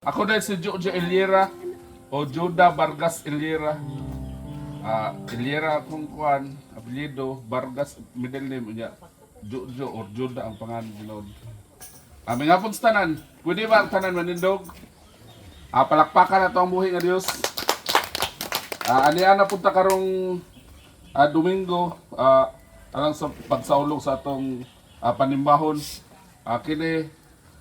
Ako dahil si Jojo Eliera o Joda Vargas Eliera. Eliera akong kuan, apelyido, Vargas middle name niya. Jojo or Joda ang pangalan Lord. Aming hapon sa tanan, pwede ba ang tanan manindog? Palakpakan na ito ang buhay nga Diyos. Aniana punta karong Domingo, alang sa pagsaulog sa atong panimbahon.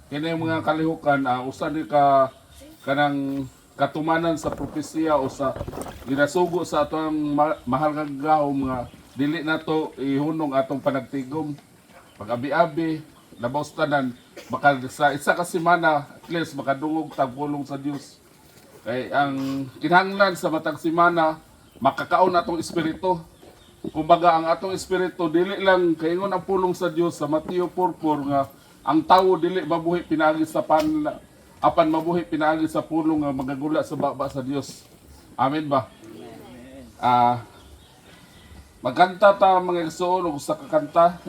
Kini mga kalihukan, usa ni ka kanang katumanan sa propesya o sa ginasugo sa atong mahal nga gahom nga dili nato ihunong atong panagtigom. Pag-abi-abi, labaw sa tanan, baka sa isa ka semana at least makadungog tagpulong sa Dios. Kay ang kinahanglan sa matag semana makakaon atong espiritu. Kumbaga ang atong espiritu dili lang kaingon ang pulong sa Dios sa Mateo 4:4 nga ang tawo dili mabuhi pinaagi sa apan mabuhi pinaagi sa pulong nga magagula sa baba sa Dios. Amen ba? Magkanta ta mga igsoon og sa kakanta.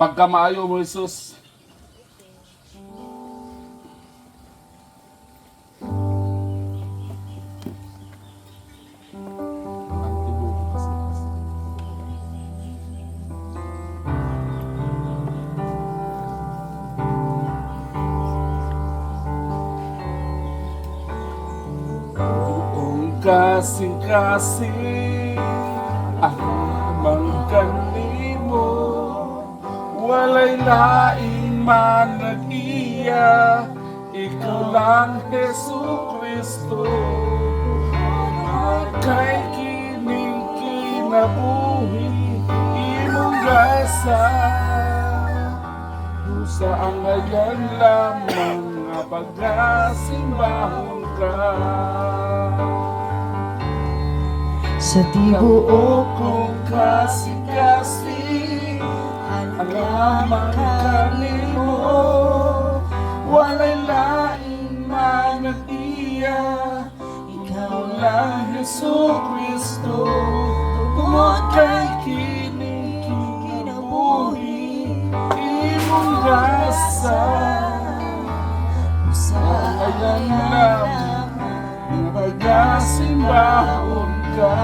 Pagka maayo mo Jesus. Kasing-kasing amang kanimo, walay laing man nag-iya, ikaw lang Jesu Kristo. Kay kining kinabuhi imong gasa, sa angayan lamang nga pagkasimbahon ka. Sa tibuok kong kasing-kasing ang lamang kanimo, walay laing man nag-iya, ikaw lang Jesu Kristo. Tungod kay kining kinabuhi imong gasa, sa ayan lamang nga pagkasimbahon ka.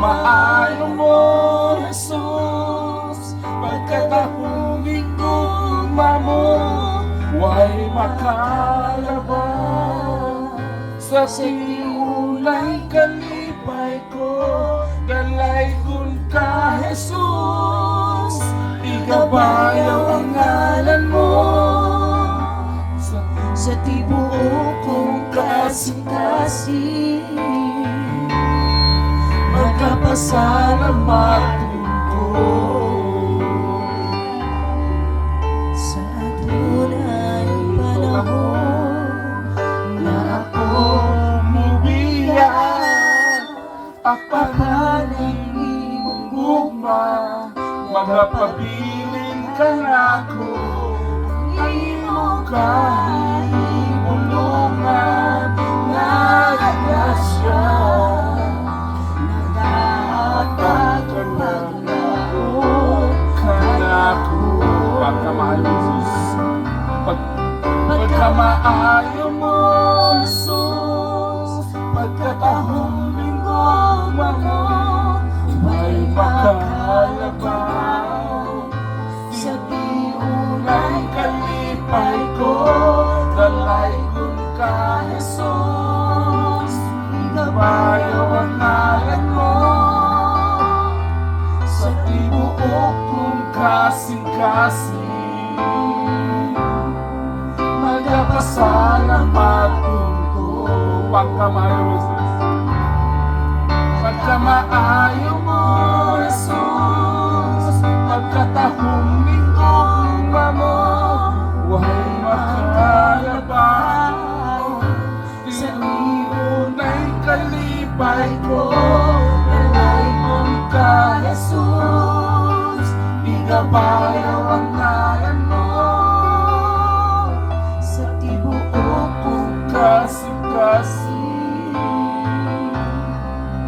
Maayo mo, Jesus, pagkatahungin kong mamo, way makalaban sa siunay kalipay ko. Dalay kun ka, Jesus, ikabayaw ang ngalan mo. sa tibuok kong kasing-kasing, magkapasalamat ko sa tunay panahon na ako mubiyak. Apahanin imong gugma, magapabilin ka na ako. Imo kahimulungan nga grasya, nagapagod kanako. Pagkamaayo Jesus, pagkamaayo mo Jesus, pagkatahong linggo mo, may makalabaw sa tiunay kalipay ko. Dalay kun ka Jesus, ikabayaw ang ngalan mo. Sa tibuok kong kasing-kasing, magpasalamat ko. Pagkamaayo Jesus, pagkamaayo mo Jesus, pagkatahong linggo mo, way makalabaw sa tiunay kalipay ko. Dalay kun ka Jesus, ikabayaw ang ngalan mo. sa tibuok kong Kasing-kasing,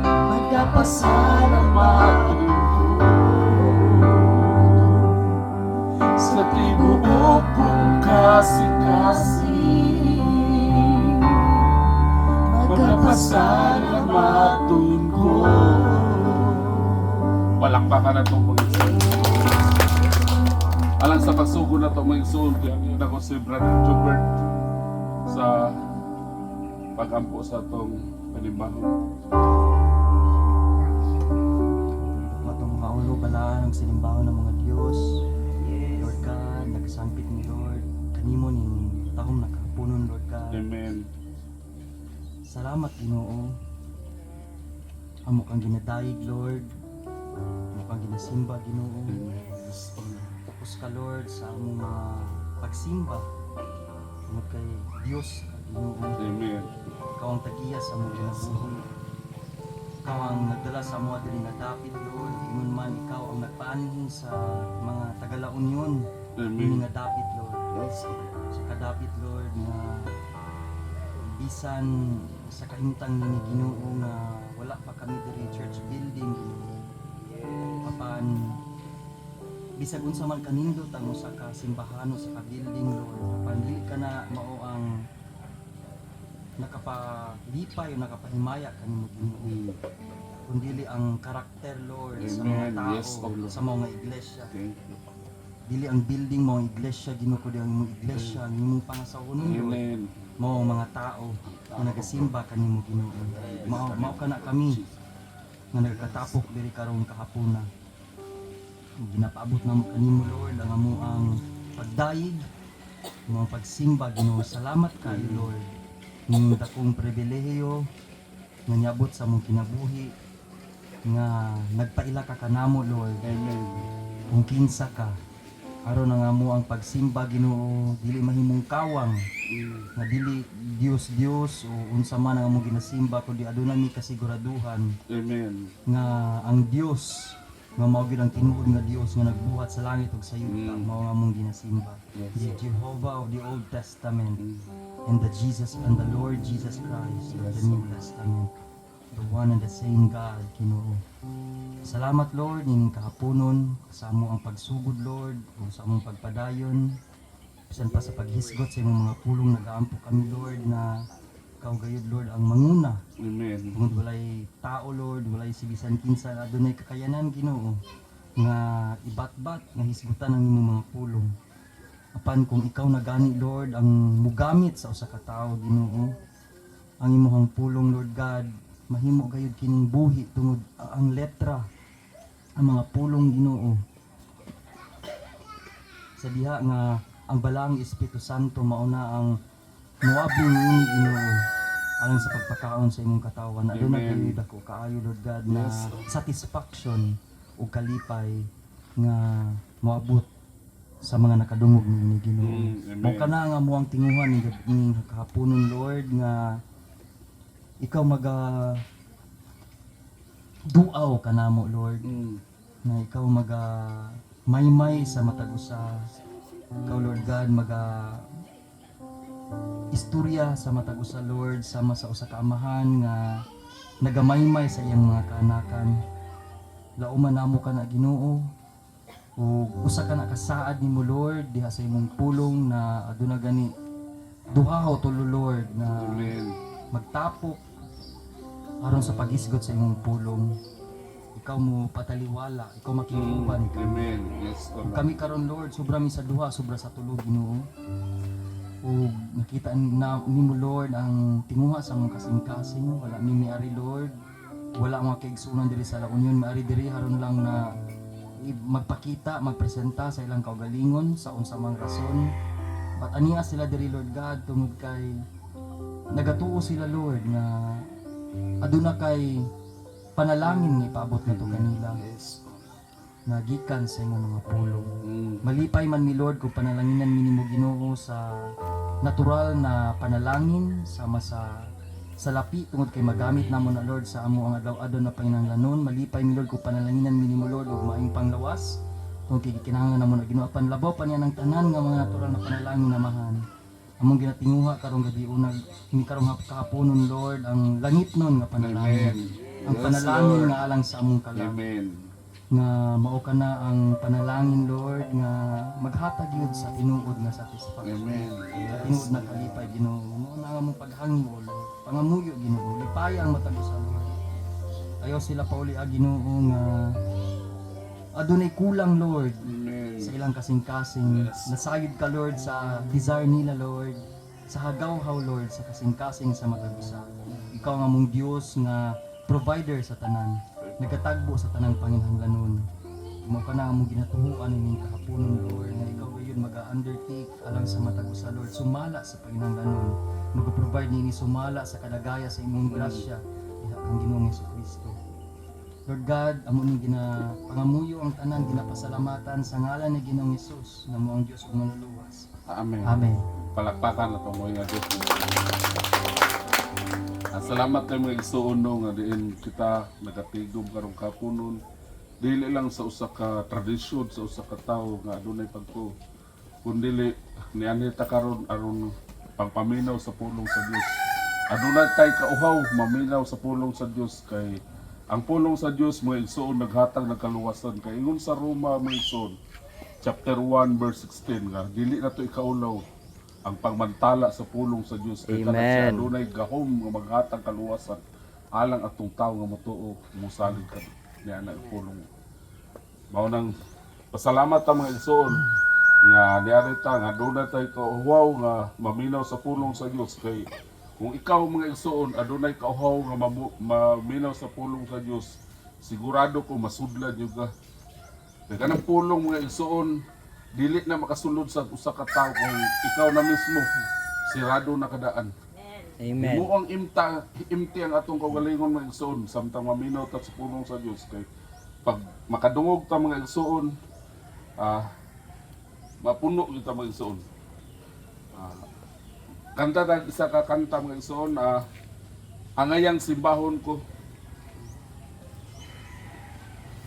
magpasalamat magpasalamat ko. na ito mga igsoon. Kaya yun ako si Brother Jobert sa pag-ampo sa itong panimbaho. Matong maulo bala ng sinimbahan ng mga Diyos. Lord God, nagsangpit ni Lord. Kanimo ning tahong nakapunon, Lord God. Amen. Salamat, Ginoo. Amo kang ginadayig, Lord. Amo kang ginasimba, Ginoo. Tapos ka, Lord, sa among mga pagsimba. Tungod kay Diyos, Ginoo. Amen. Ikaw ang tagiya sa among ginabuhi. Ikaw ang nagdala sa mga diri nga dapit, Lord. Ingon man ikaw ang nagpaanhin sa mga Tagala Union. Amen. Ini nga dapit, Lord. Sa kadapit, Lord, na bisan sa kahimtang ni Ginoo nga wala pa kami diri church building, Ginoo. Apan bisag unsa man kanindot ang usa ka simbahan o sa ka building, Lord. Apan dili ka na mao ang nakapalipay o nakapahimaya kanimo, Ginoo. Kundi ang karakter, Lord, sa mga Amen. tao, Yes, O Lord. sa mga iglesia. Thank you. Dili ang building mo ang iglesia, Ginoo, kundi ang imong iglesia, ang imong pangasahonon, Lord. Amen. Mao ang mga tao nga nagasimba kanimo, Ginoo. Mao kana kami nga nagkatapok diri karong kahapuna. Ginapaabot namo kanimo, Lord, ang amo ang pagdayeg, ang pagsimba, Ginoo. Salamat kayo, Lord. Ning dakong pribilehiyo nga niabot sa among kinabuhi nga nagpaila ka kanamo, Lord. Amen. Kung kinsa ka aron nga mo ang pagsimba, Ginoo, dili mahimong kawang nga dili Dios o unsa man ang among ginasimba, kundi adunay mi kasiguraduhan Amen. nga ang Dios nga mao gyud ang tinuod nga Dios nga nagbuhat sa langit ug sa yuta, mao nga among ginasimba. Yes. The Jehovah of the Old Testament and the Jesus and the Lord Jesus Christ of the New Testament, the one and the same God, Ginoo. Salamat, Lord, ning kahaponon sa amo ang pagsugod, Lord, o sa among pagpadayon. Bisan pa sa paghisgot sa imong mga pulong, nagaampo kami, Lord, na ikaw gayud, Lord, ang manguna. Amen. Tungod walay tao, Lord, walay sibisan kinsa na adunay kakayanan, Ginoo, nga ibatbat nga hisgutan ang imong mga pulong. Apan kung ikaw na gani, Lord, ang mugamit sa usa ka tawo, Ginoo, ang imong pulong, Lord God, mahimo gayud kining buhi tungod ang letra, ang mga pulong, Ginoo. Sa diha nga ang balang Espiritu Santo mao na ang muabing ini, Ginoo, alang sa pagpakaon sa imong katawan. Aduna Amen. gayud ako kaayo, Lord God, na Yes. satisfaction o kalipay nga moabot sa mga nakadungog ni Ginoo. Amen. Mao kana nga mo ang tinguhan ni kahaponon, Lord, nga ikaw maga duaw kanamo, Lord, na ikaw maga maymay sa matag usa. Ikaw, Lord God, maga istorya sa matag usa, Lord, sama sa usa ka amahan nga nagamaymay sa iyang mga kaanakan. Lauman namo ka na, Ginoo, o usa ka na kasaad nimo, Lord, diha sa imong pulong na aduna gani duhaw tulo, Lord, na Amen. magtapok aron sa paghisgot sa imong pulong. Ikaw mo pataliwala, ikaw makiuban ka. Amen. Yes, O Lord. Kami karon, Lord, sobra mi sa duha, sobra sa tulo, Ginoo. O nakita na nimo, Lord, ang tinguha sa mga kasing-kasing. Wala mi miari, Lord. Wala mga kaigsunan diri sa La Union, miari diri haron lang na magpakita, magpresenta sa ilang kaugalingon sa unsa mang rason. But aniya sila diri, Lord God, tungod kay nagatuo sila, Lord, nga aduna kay panalangin nga ipaabot nato kanila nga gikan sa imong mga pulong. Malipay man mi, Lord, kung panalanginan mi nimo, Ginoo, sa natural na panalangin sama sa lapi tungod kay magamit namo na, Lord, sa amo ang adlaw-adlaw na panginahanglanon. Malipay mi, Lord, kung panalanginan mi nimo, Lord, ug maayong panglawas tungod kay kinahanglan namo na, Ginoo. Apan labaw pa niya ng tanan nga mga natural na panalangin na mahan. Among ginatinguha karong gabi unag kini karong kahaponon, Lord, ang langit nun nga panalangin. Amen. Ang Yes, panalangin Lord. nga alang sa among kalang. Amen. Nga mao ka na ang panalangin, Lord, nga maghatag yun sa tinuod nga satisfaction. Amen. Sa tinuod na kalipay, Ginoo. Mao na nga mong paghangi, O Lord. Pangamuyo, Ginoo. Lipaya ang matag sa Lord. Ayaw sila pauli, Ginoo, nga adunay kulang Lord Amen. sa ilang kasing-kasing. Nasayod ka Lord sa desire nila Lord, sa hagawhaw Lord sa kasing-kasing sa matag usa. Ikaw nga mong Dios nga provider sa tanan, nagkatagbo sa tanang panginahanglanon. Mo ka na among ginatuhuan ining kahaponon Lord, nga ikaw gayon mag-undertake alang sa matag usa Lord, sumala sa panginahanglanon, mag-provide nini sumala sa kadagaya sa imong grasya diha kang Ginoong Hesukristo. Lord God, amo ni pangamuyo ang tanan, ginapasalamatan sa ngalan ni Ginoong Hesus nga mo ang Dios ug manluluwas. Amen. Amen. Palakpakan na itong mga Diyos. Salamat kayo mga igsuon no, nga diin kita nagatigom karong kapunon. Dili lang sa usa ka tradisyon, sa usa ka tawo nga adunay pagko. Kundili nianita karon aron pangpaminaw sa pulong sa Dios. Adunay tay kauhaw maminaw sa pulong sa Dios kay ang pulong sa Dios mga igsuon naghatag ng kaluwasan kay ingon sa Roma mga igsuon chapter 1 verse 16 nga dili na to ikaulaw ang pagmantala sa pulong sa Dios kay kana siya Amen. adunay gahom nga maghatag kaluwasan alang atong tawo nga motuo musalig ka niya na pulong. Mao nang pasalamat ta mga igsuon nga niari ta nga adunay tay kauhaw nga maminaw sa pulong sa Dios kay kung ikaw mga igsuon adunay kauhaw nga maminaw sa pulong sa Dios sigurado ko masudlan jud ka. Kay kanang pulong mga igsuon dili na makasulod sa usa ka tawo kung ikaw na mismo sirado na kadaan. Amen. Mo ang imti ang atong kaugalingon mga igsuon samtang maminaw ta sa pulong sa Dios kay pag makadungog ta mga igsuon mapuno kita mga igsuon. Kanta ta isa ka kanta mga igsoon angayang simbahon ko.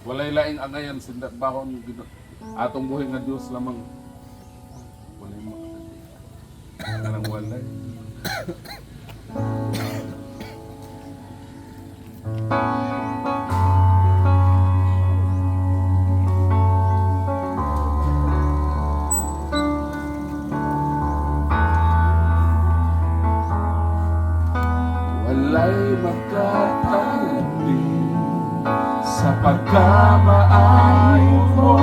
Walay laing angayan simbahon atong buhay nga Dios lamang. Walay makadali. Kanang walay. Walay magkatanggi sa pagkamaayo mo,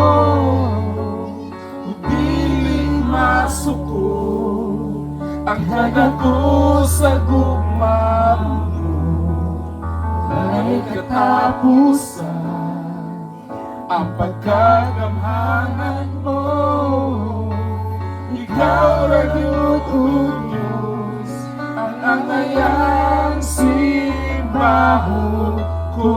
dili masuko ang kadako sa gugma mo. Walay katapusan ang pagkagamhanan mo. Ikaw ragyod o Diyos ang angayang simbahon ko.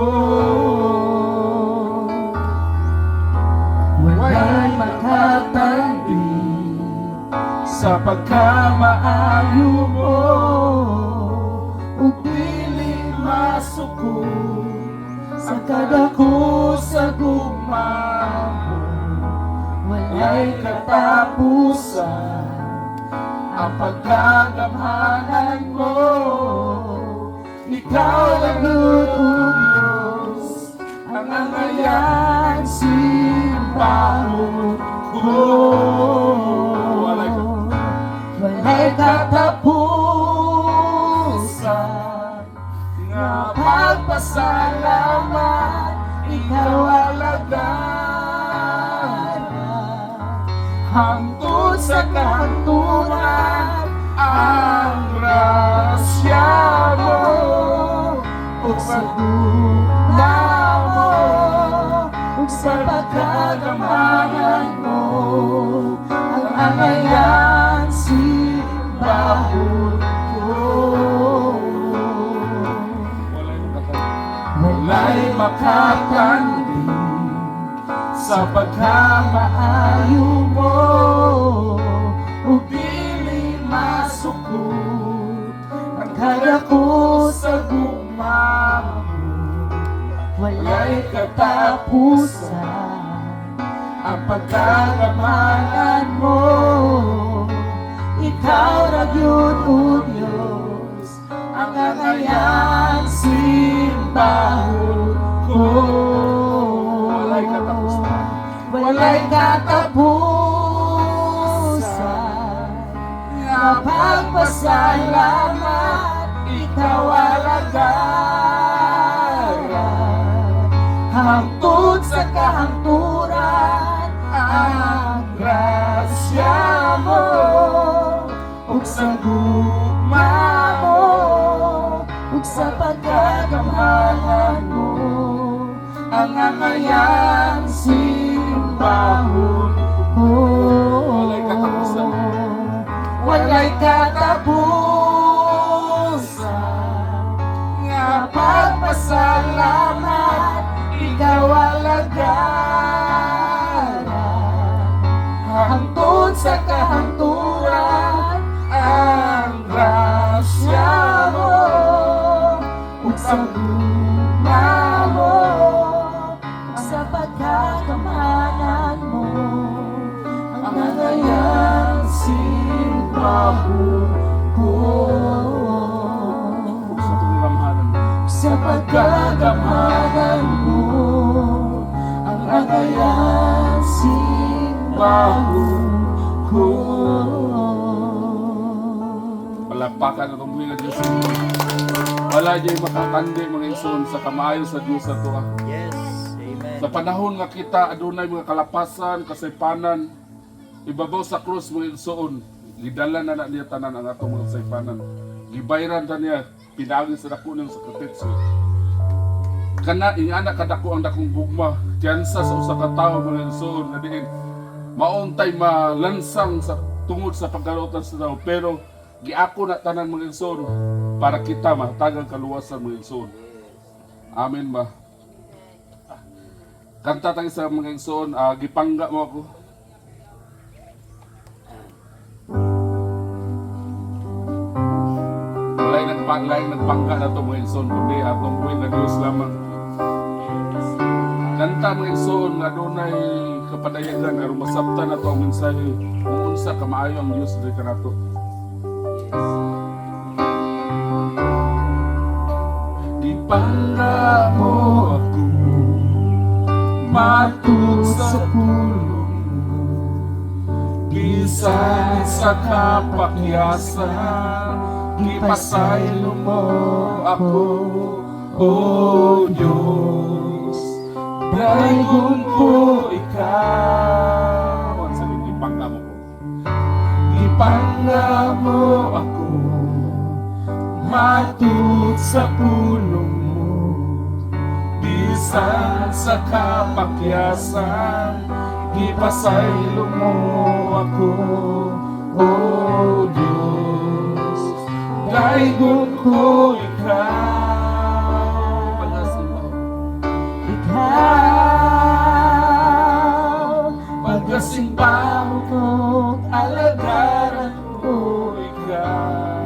Walay makatanggi sa pagkamaayo mo, ug dili masuko sa kadako sa gugma mo. Walay katapusan ang pagkagamhanan mo. Ikaw ang Diyos, ang angayang simbahon ko. Walay katapusan nga pagpasalamat, ikaw alagad hangtod sa kahangturan ang grasya mo ug sa gugma mo ug sa pagkagamhanan mo ang angayang simbahon ko. Walay makatanggi sa pagkamaayo mo, ug dili masuko ang kadako sa gugma mo. Walay katapusan ang pagkagamhanan mo. Ikaw ragyod o Diyos ang angayang simbahon ko. Walay katapusan, walay katapusan nga pagpasalamat, ikaw alagaran hangtod sa kahangturan ang grasya mo ug sa gugma mo ug sa pagkagamhanan mo ang angayang simbahon mo. Walay katapusan. Walay katapusan nga pagpasalamat ikaw alagaran hangtod sa kahangturan ang grasya mo ug sa gugma mo ug sa pagkakamanan mo ang nangayang simbahon ko Sa pagkakamhanan mo. sa pagkakamanan mo ang nangayang simbahon ko. Palakpakan at umuwi ng Diyos. Wala diya'y makakandi mga igsoon sa kamayo sa Diyos sa tuwa. Yes. Amen. Sa panahon nga kita adunay mga kalapasan, kasaypanan, ibabaw sa krus mga igsoon, gidala na niya tanan ang atong mga kasaypanan. Gibayran ta niya, pinagin sa dako ng sakripisyo. Kana ingana kadako ang dakong gugma, tiyansa sa usa ka tawo mga igsoon na diin mauntay malansang sa tungod sa pagkalutan sa tao, pero giako na tanan mga igsoon para kita matagang kaluwasan mga igsoon. Amen ba? Kanta tayo sa mga igsoon, gipangga mo ako. Walay nagpangga na ito mga igsoon, kundi atong buhay na Diyos lamang. Kanta mga igsoon, nga dunay kapadayagan, aron masabtan na ito ang mensahe, kung unsa kamaayo ang Diyos dito na ito. Gipangga mo ako, matud sa pulong mo, bisan sa kapakyasan, gipasaylo mo ako, O Diyos. Dayon ko ikaw. Ang sabi, ipangga mo ko. Ipangga mo ako, matud sa pulong mo, bisan sa kapakyasan, ipasaylo mo ako, O Diyos. Dayon ko ikaw. Pagkasimbaw ko't alagaran ko ikaw.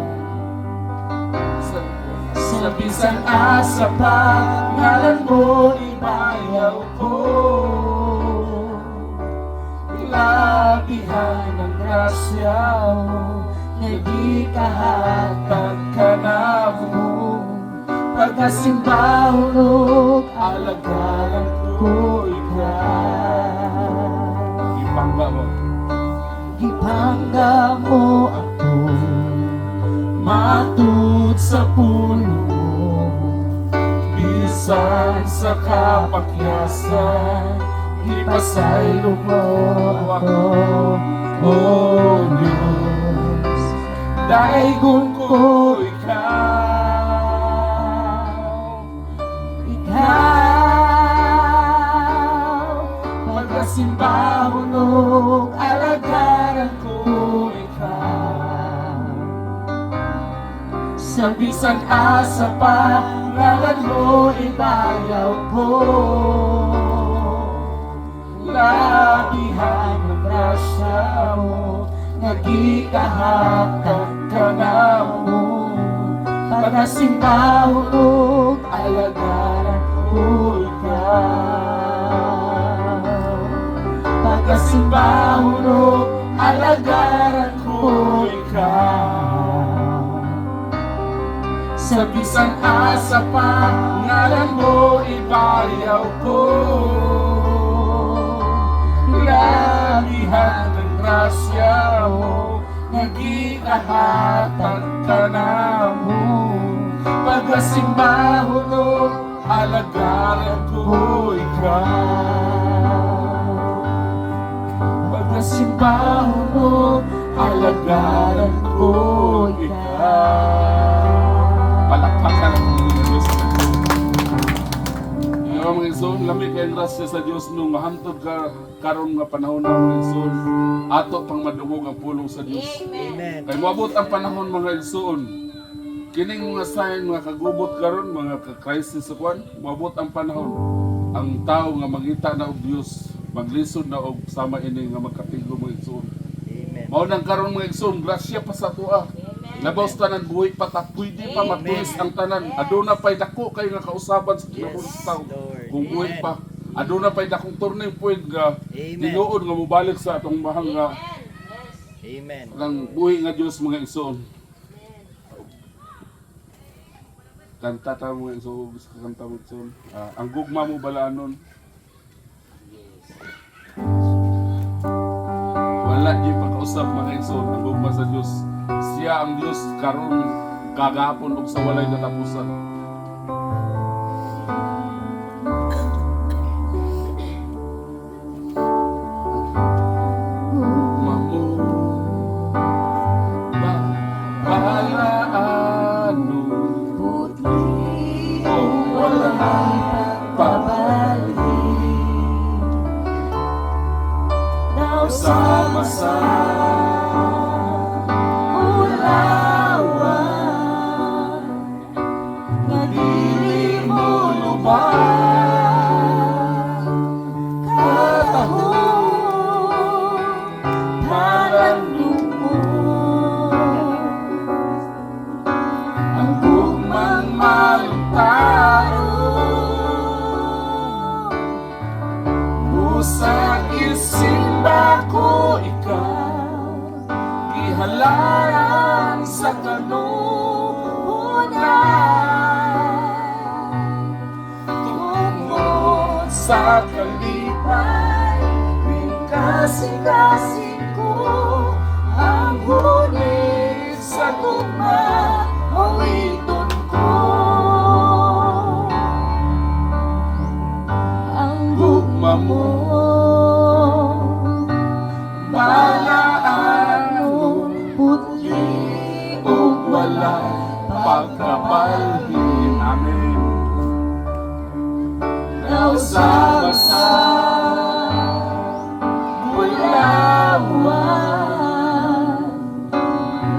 Sa bisan asa pa, ngalan mo ibayaw ko. Labihan ang grasya mo, nagikahatag ka na mo. Pagkasimbaw ko't alagaran ko ikaw. Ipangga mo. Ipangga mo ako, matud sa puno mo, bisan sa kapakyasan, ipasaylo mo ako, O Diyos. Dahigon ko ikaw. Pagkasimbahon og alagaran ko ikaw. Sa bisan asa pa, ngalan mo ibayaw ko. Labihan ng grasya mo, nagikahatag ka na mo. Pagkasimbahon og alagaran ko ikaw. Pagkasimbahon og alagaran ko ikaw. Sa bisan asa pa, ngalan mo ibayaw ko. Labihan ng grasya mo, nagikahatag ka na mo. Pagkasimbahon og alagaran ko ikaw. Pagkasimbahan mo, alagaran ko ikaw. Palakpakan ang mga Diyos. Mga igsoon, lamig kayong grasya sa Diyos nung mahantod ka karon nga panahon ng mga igsoon. Ato pang madungog ang pulong sa Diyos. Amen. Kay moabot ang panahon mga igsoon. Kining mga sign, mga kagubot karon, mga ka-crisis sa kwan, moabot ang panahon. Ang tao nga mangita na og Dios, maglisod na og sama ini nga magkatigo mga igsoon. Amen. Mao nang karon mga igsoon, grasya pa sa tuwa. Labaw sa tanan buhi pa ta, pwede pa matulis ang tanan. Aduna pay dako kay nga kausaban sa kinabang tao. Lord. Kung buhi Amen. pa, aduna pay dakong turning point nga Amen. tinuod nga mobalik sa atong mahal nga Amen. ng buhi nga Dios mga igsoon. Kanta ta mo igsoon, gusto ka kanta mo igsoon. Ang gugma mo balaanon. Wala di pagkausap mga igsoon ang gugma sa Dios. Siya ang Dios karon kagahapon ug sa walay katapusan. Mamu balaano Putli o wala pabalik. Daw sama-sama ulawan, nga dili mo lubang katahong malandungon. Ang gugmang malutaron, busa isimba ko ikaw, ihalaran sa kanuhunan. Tungod sa kalipay, kasing-kasing ko ang huni sa tugma, awiton ko. Ang gugma mo, balaano, putli ug wala pagkabalhin. Amen. Daw sama-sama ulawan,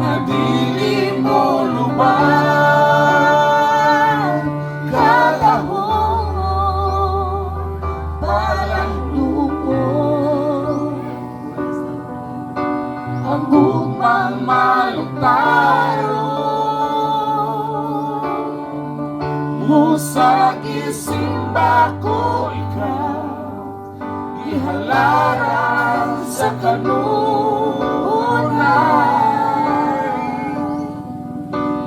nga dili mo lubang katahong palandungon. Ang gugmang malutaron, musa isimba ko ikaw, ihalaran sa kanuhunan.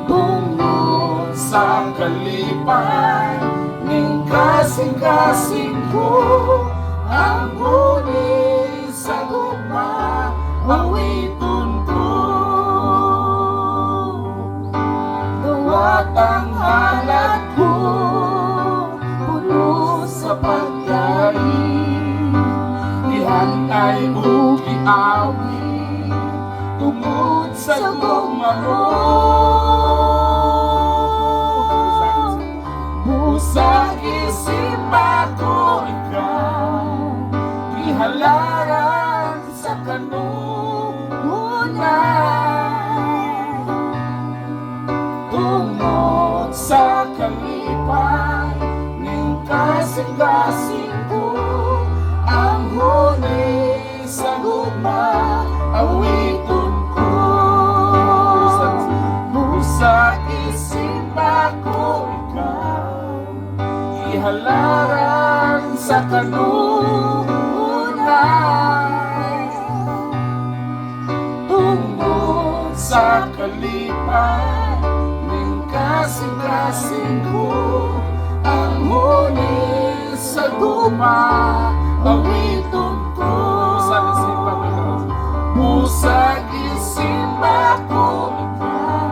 Tungod sa kalipay, ning kasing-kasing ko ang huni sa gugma, awiton ko. Gawat ang halat ko, puno sa pagkain, ihantay o kiawi, tungod sa gugma mo. Busa isimba ko ikaw, ihalaran sa kanuhunan. Tungod sa kalipay, ning kasing-kasing ko ang huni sa gugma, awiton ko. Busa isimba ko ikaw, ihalaran sa kanuhunan. Tungod sa kalipay, ning kasing-kasing ko ang huni sa gugma, awiton ko. Busa isimba ko ikaw,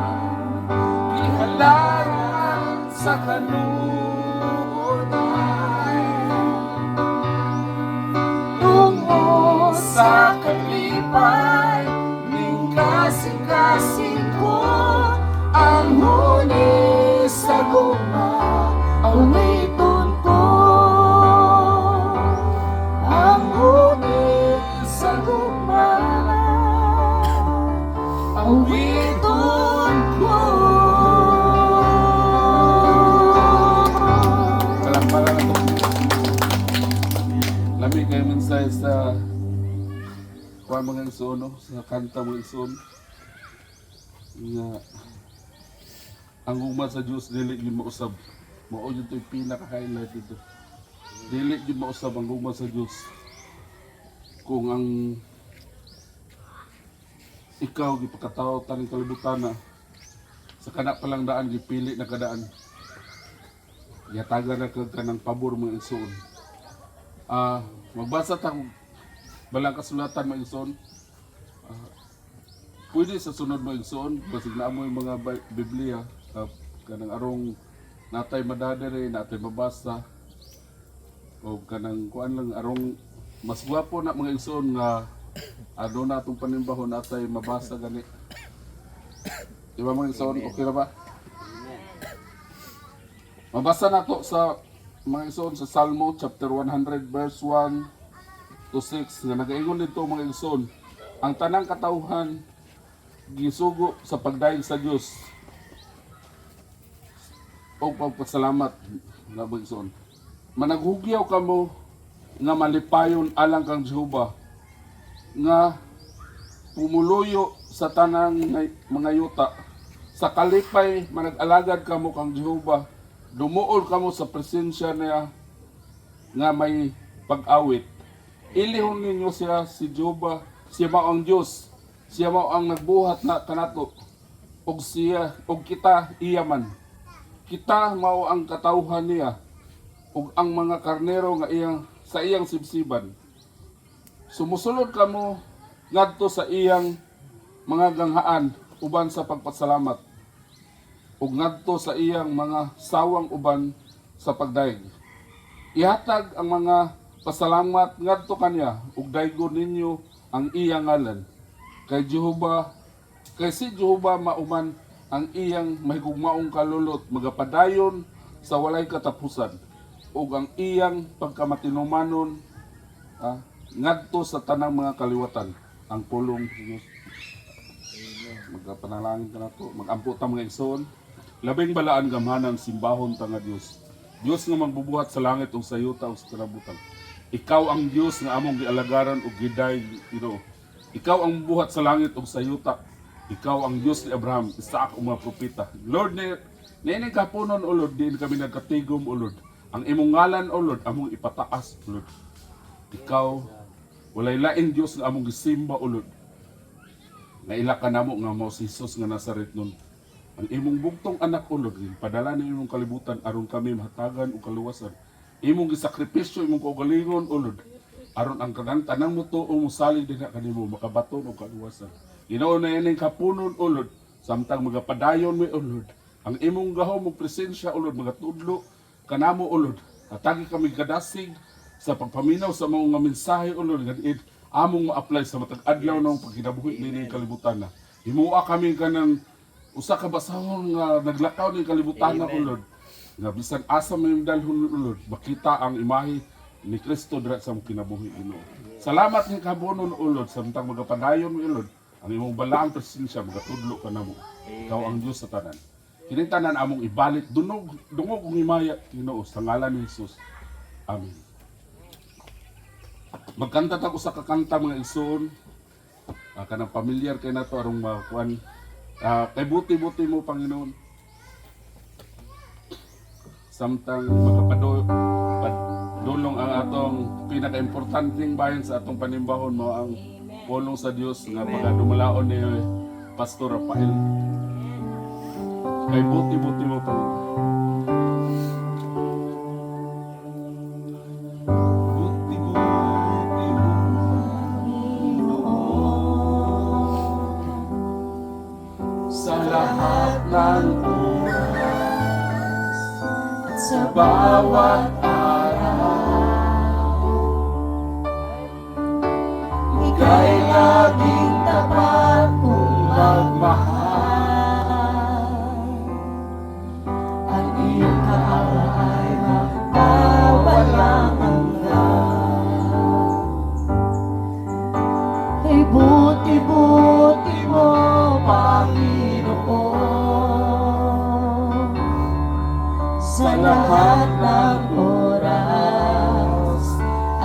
ihalaran sa kanuhunan. kasing-kasing ko ang huni sa guma, awiton ko ang huni sa guma, awiton ko. Palakpakan na to. Lami kayo minsay sa kuha mga igsoon, no? Sa kanta mga igsoon nga ang ugma sa Diyos dili gyud mausab. Mao yun ito'y pinaka-highlight dito. Dili gyud mausab ang ugma sa Diyos kung ang ikaw gipakatawo taning kalibutan na sa kana palang daan gipili na kadaan. Yatagan na ka ng pabor mga igsoon. Magbasa ta balang kasulatan mga igsoon. Pwede sa sunod mga igsoon, basig na mo yung mga Biblia, kanang arong natay madadere, natay mabasa, o kanang kuan lang arong mas gwapo na mga igsoon nga ano na itong panimbahon natay mabasa gani. Diba mga igsoon, okay na ba? Mabasa na to sa mga igsoon sa Salmo chapter 100 verse 1 to 6 nga nagaingon nito mga igsoon, ang tanang katawhan gisugo sa pagdaig sa Dios o pagpasalamat nga mga igsoon. Managhugyaw kamo nga malipayon alang kang Jehova nga pumuluyo sa tanang mga yuta, sa kalipay manag-alagad kamo kang Jehova, dumuol kamo sa presensya niya nga may pag-awit. Ilihon ninyo siya si Jehova, siya mao ang Dios, siya mao ang nagbuhat na kanato, og siya og kita iyaman. Kita mao ang katawhan niya ug ang mga karnero nga iyang sa iyang sibsiban. Sumusulod kamo ngadto sa iyang mga ganghaan uban sa pagpasalamat ug ngadto sa iyang mga sawang uban sa pagdaig. Ihatag ang mga pasalamat ngadto kaniya ug daygon ninyo ang iyang ngalan. Kay Jehova, kay si Jehova mauman ang iyang mahigugmaong kalulot, magapadayon sa walay katapusan ug ang iyang pagkamatinumanon ngadto sa tanang mga kaliwatan. Ang pulong Diyos. Magpanalangin ka na to. Mag-ampo ta mga igsoon. Labing balaan gamhanan simbahon ta nga Dios. Dios nga magbubuhat sa langit ug sa yuta ug sa karabutan. Ikaw ang Dios nga among gialagaran ug giday Ginoo. Ikaw ang buhat sa langit ug sa yuta. Ikaw ang Dios ni Abraham, Isaac ug mga propeta. Lord, ni kapunon o Lord, diin kami nagkatigom o Lord. Ang imong ngalan o Lord, among ipataas o Lord. Ikaw, walay laing Dios nga among gisimba o Lord. Naila ka namo nga mao si Jesus nga Nazaret nun. Ang imong bugtong anak o Lord, padala ni imong kalibutan aron kami mahatagan o kaluwasan. Imong gisakripisyo, imong kaugalingon o Lord. Aron ang tanang mo to o musalig din na kanimo makabaton o kaluwasan. Ginoo na ining kapunon o Lord, samtang magapadayon mo o Lord. Ang imong gahom mo presensya o Lord, magatudlo kanamo o Lord. Atagi kami kadasig sa pagpaminaw sa mga mensahe o Lord, ganit among ma-apply sa matag adlaw ng pagkinabuhi ni kalibutan na. Himuha kami kanang usa ka basahon nga naglakaw ni kalibutan na o Lord. Nga bisan asa may dalhon o Lord, makita ang imahe ni Kristo dira sa among kinabuhi Ginoo. Salamat ni kabunon o Lord, samtang magapadayon mo o Lord, ang imong balaang presensya magatudlo kanamo. Ikaw ang Dios sa tanan. Kining tanan among ibalik dungog ug himaya Ginoo sa ngalan ni Jesus. Amen. Magkanta ta ko sa kakanta mga igsoon. Kanang pamilyar kay nato arong makuan. Kay buti-buti mo Panginoon. Samtang magkapadulong ang atong pinaka-importanteng bahin sa atong panimbahon mo ang pulong sa Dios nga pagdumalaon ni Pastor Rafael. Kay buti-buti mo Panginoon. Sa bawat araw, ika'y laging tapat kung magmahal. Ang iyong kaawa ay magpawalang hanggan. Ay buti-buti mo, Panginoon, sa lahat ng oras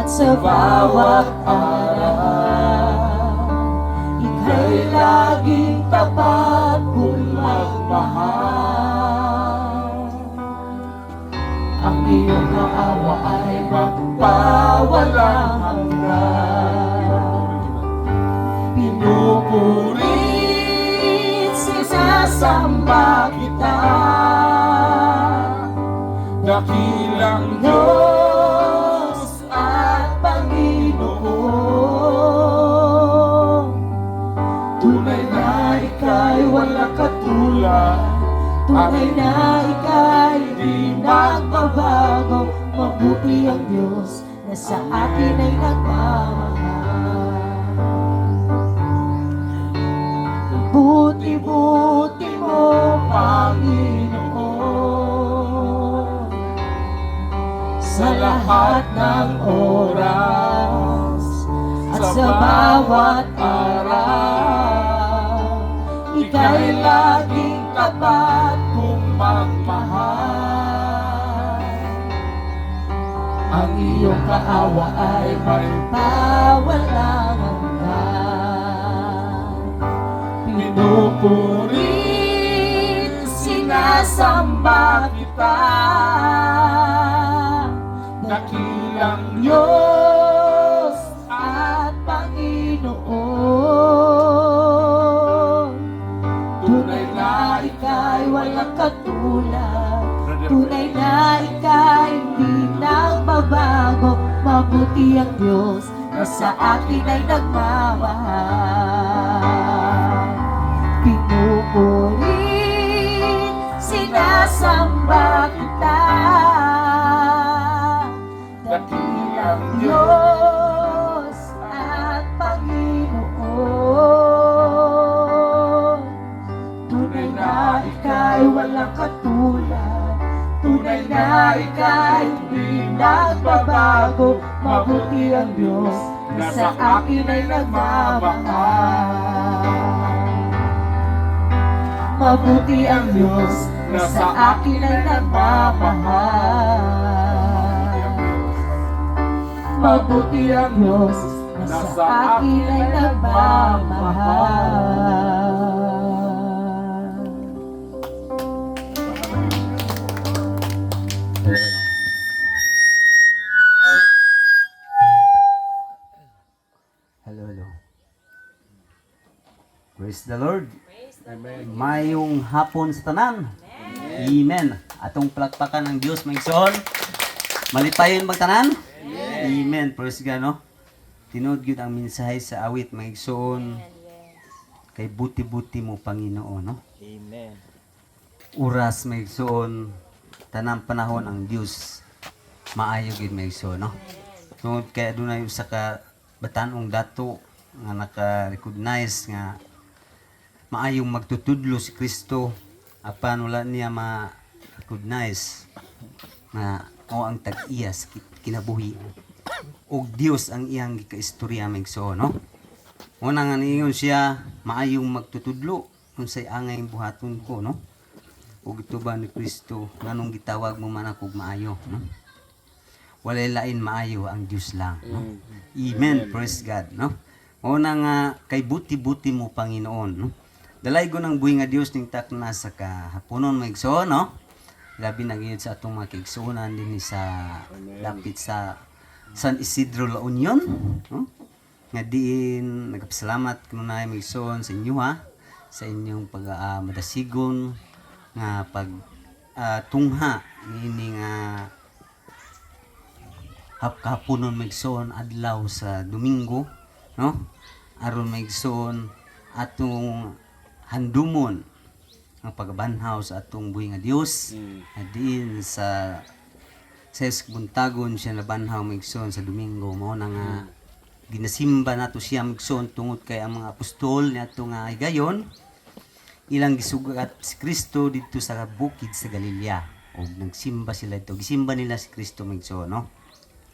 at sa bawat araw. Ika'y laging tapat kung magmahal. Ang iyong kaawa ay magpawalang hanggan. Pinupurit, sinasamba kita, dakilang Diyos at Panginoon. Tunay na ika'y walang katulad, tunay na ika'y di nagbabago. Mabuti ang Diyos na sa akin ay nagmamahal. Buti-buti mo, Panginoon, sa lahat ng oras at sa bawat araw. Ika'y laging tapat kung magmahal. Ang iyong kaawa ay may pawalang hanggan. Pinupurit, sinasamba kita, dakilang Diyos at Panginoon. Tunay na ika'y walang katulad, tunay na ika'y hindi nagbabago. Mabuti ang Diyos na sa akin ay nagmamahal. Pinupurit, sinasamba kita, dakilang Diyos at Panginoon. Tunay na ika'y walang katulad, tunay na ika'y hindi nagbabago. Mabuti ang Diyos na sa akin ay nagmamahal. Mabuti ang Diyos na sa akin ay nagmamahal. Mabuti ang Diyos na sa akin ay nagmamahal. Hello, hello. Praise the Lord. Mayong hapon sa tanan. Amen. Atong palakpakan ng Diyos, maigsoon. Malipayon bang tanan? Amen. Praise God, no? Tinood yun ang mensahe sa awit, maigsoon. Kay buti-buti mo, Panginoon, no? Amen. Uras, maigsoon. Tanang panahon ang Diyos. Maayo gid maigsoon, no? Tungod kaya doon na yung sa batanong dato nga naka-recognize nga maayong magtutudlo si Kristo apan wala niya ma-recognize na o ang tag-iyas kinabuhi og Dios ang iyang gikaistorya maigsoon, no? Una nga niingon siya maayong magtutudlo unsay angay buhaton ko, no? Ug ito ba ni Kristo nganong gitawag mo man akog maayo, no? Walay lain maayo ang Dios lang, no? Amen. Praise God, no? Una nga kay buti-buti mo Panginoon, no? Dalay ko ng buhi nga Dios ning takna sa kahaponon maigsoon, no? Labi na gyud sa atong mga kaigsuonan dinhi sa lapit sa San Isidro La Union, no? Nga diin nagpasalamat kuno na maigsoon sa inyo, ha, sa inyong madasigon nga pag tungha ini nga kahaponon maigsoon adlaw sa Domingo, no? Aron maigsoon atong handumon ang pagbanhaw sa atong buhi nga Dios. Diin sa buntagon siya nabanhaw maigsoon sa Domingo, mao na nga ginasimba nato siya migsoon tungod kay ang mga apostol niadto nga higayon ilang gisugat si Kristo dito sa bukid sa Galilea og nagsimba sila dito gisimba nila si Kristo migsoon no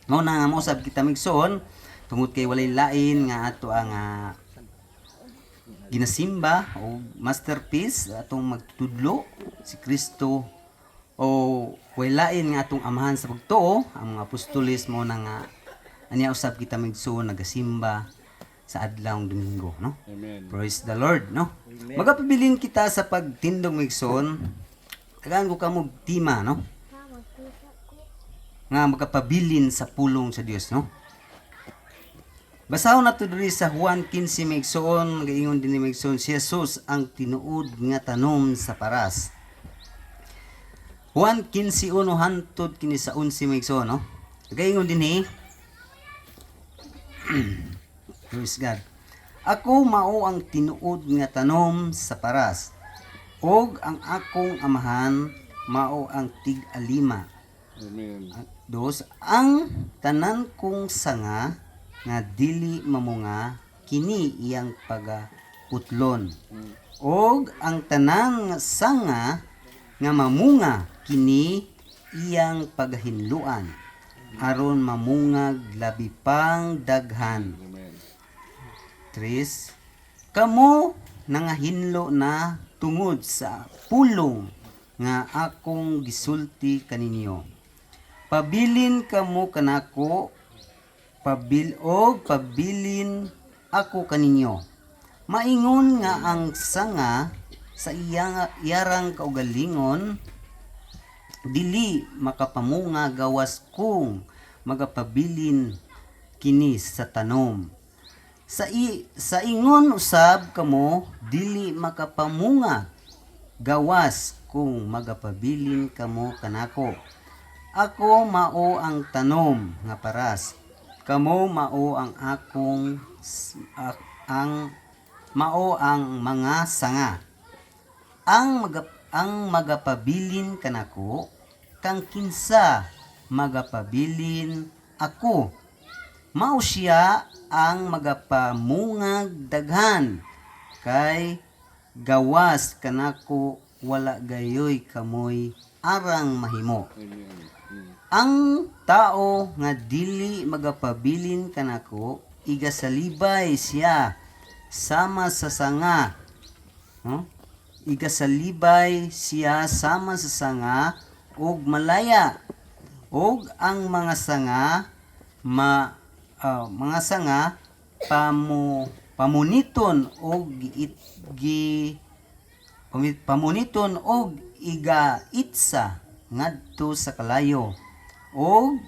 mao na nga mausab kita migsoon tungod kay walay lain nga ato ang ginasimba o masterpiece atong magtudlo si Kristo o walay lain nga atong amahan sa pagtuo ang mga apostoles mo na nga anya usab kita migsoon nagasimba sa adlawng Domingo no. Amen. Praise the Lord, no? Magapabilin kita sa pagtindog migsoon. Tagaan ko kamog tima, no? Nga magapabilin sa pulong sa Dios, no? Basahon nato diri sa Juan 15 migsoon, gaingon dinhi migsoon si Jesus ang tinuod nga tanom sa paras. Juan 15:1 hantod kini sa 11 migsoon, no? Gaingon dinhi Praise God. Ako mao ang tinuod nga tanom sa paras. Og ang akong amahan mao ang tig-alima. Amen. Dos, ang tanan kong sanga nga dili mamunga kini iyang pagaputlon. Og ang tanan nga sanga nga mamunga kini iyang pagahinluan aron mamungag labi pang daghan. Amen. 3. Kamo nangahinlo na tungod sa pulong nga akong gisulti kaninyo. Pabilin kamo kanako, pabilin ako kaninyo. Maingon nga ang sanga sa iyarang kaugalingon, dili makapamunga gawas kung magapabilin kini sa tanom. Sa ingon usab kamo dili makapamunga gawas kung magapabilin kamo kanako. Ako mao ang tanom nga paras. Kamo mao ang akong mao ang mga sanga. Ang magapabilin kanako kang kinsa magapabilin ako. Mao siya ang magapamungag daghan kay gawas kanako wala gayoy kamoy arang mahimo. Ang tao nga dili magapabilin kanako igasalibay siya sama sa sanga. No? Igasalibay siya sama sa sanga og malaya. Og ang mga sanga pamuniton og pamuniton og igaitsa ngadto sa kalayo og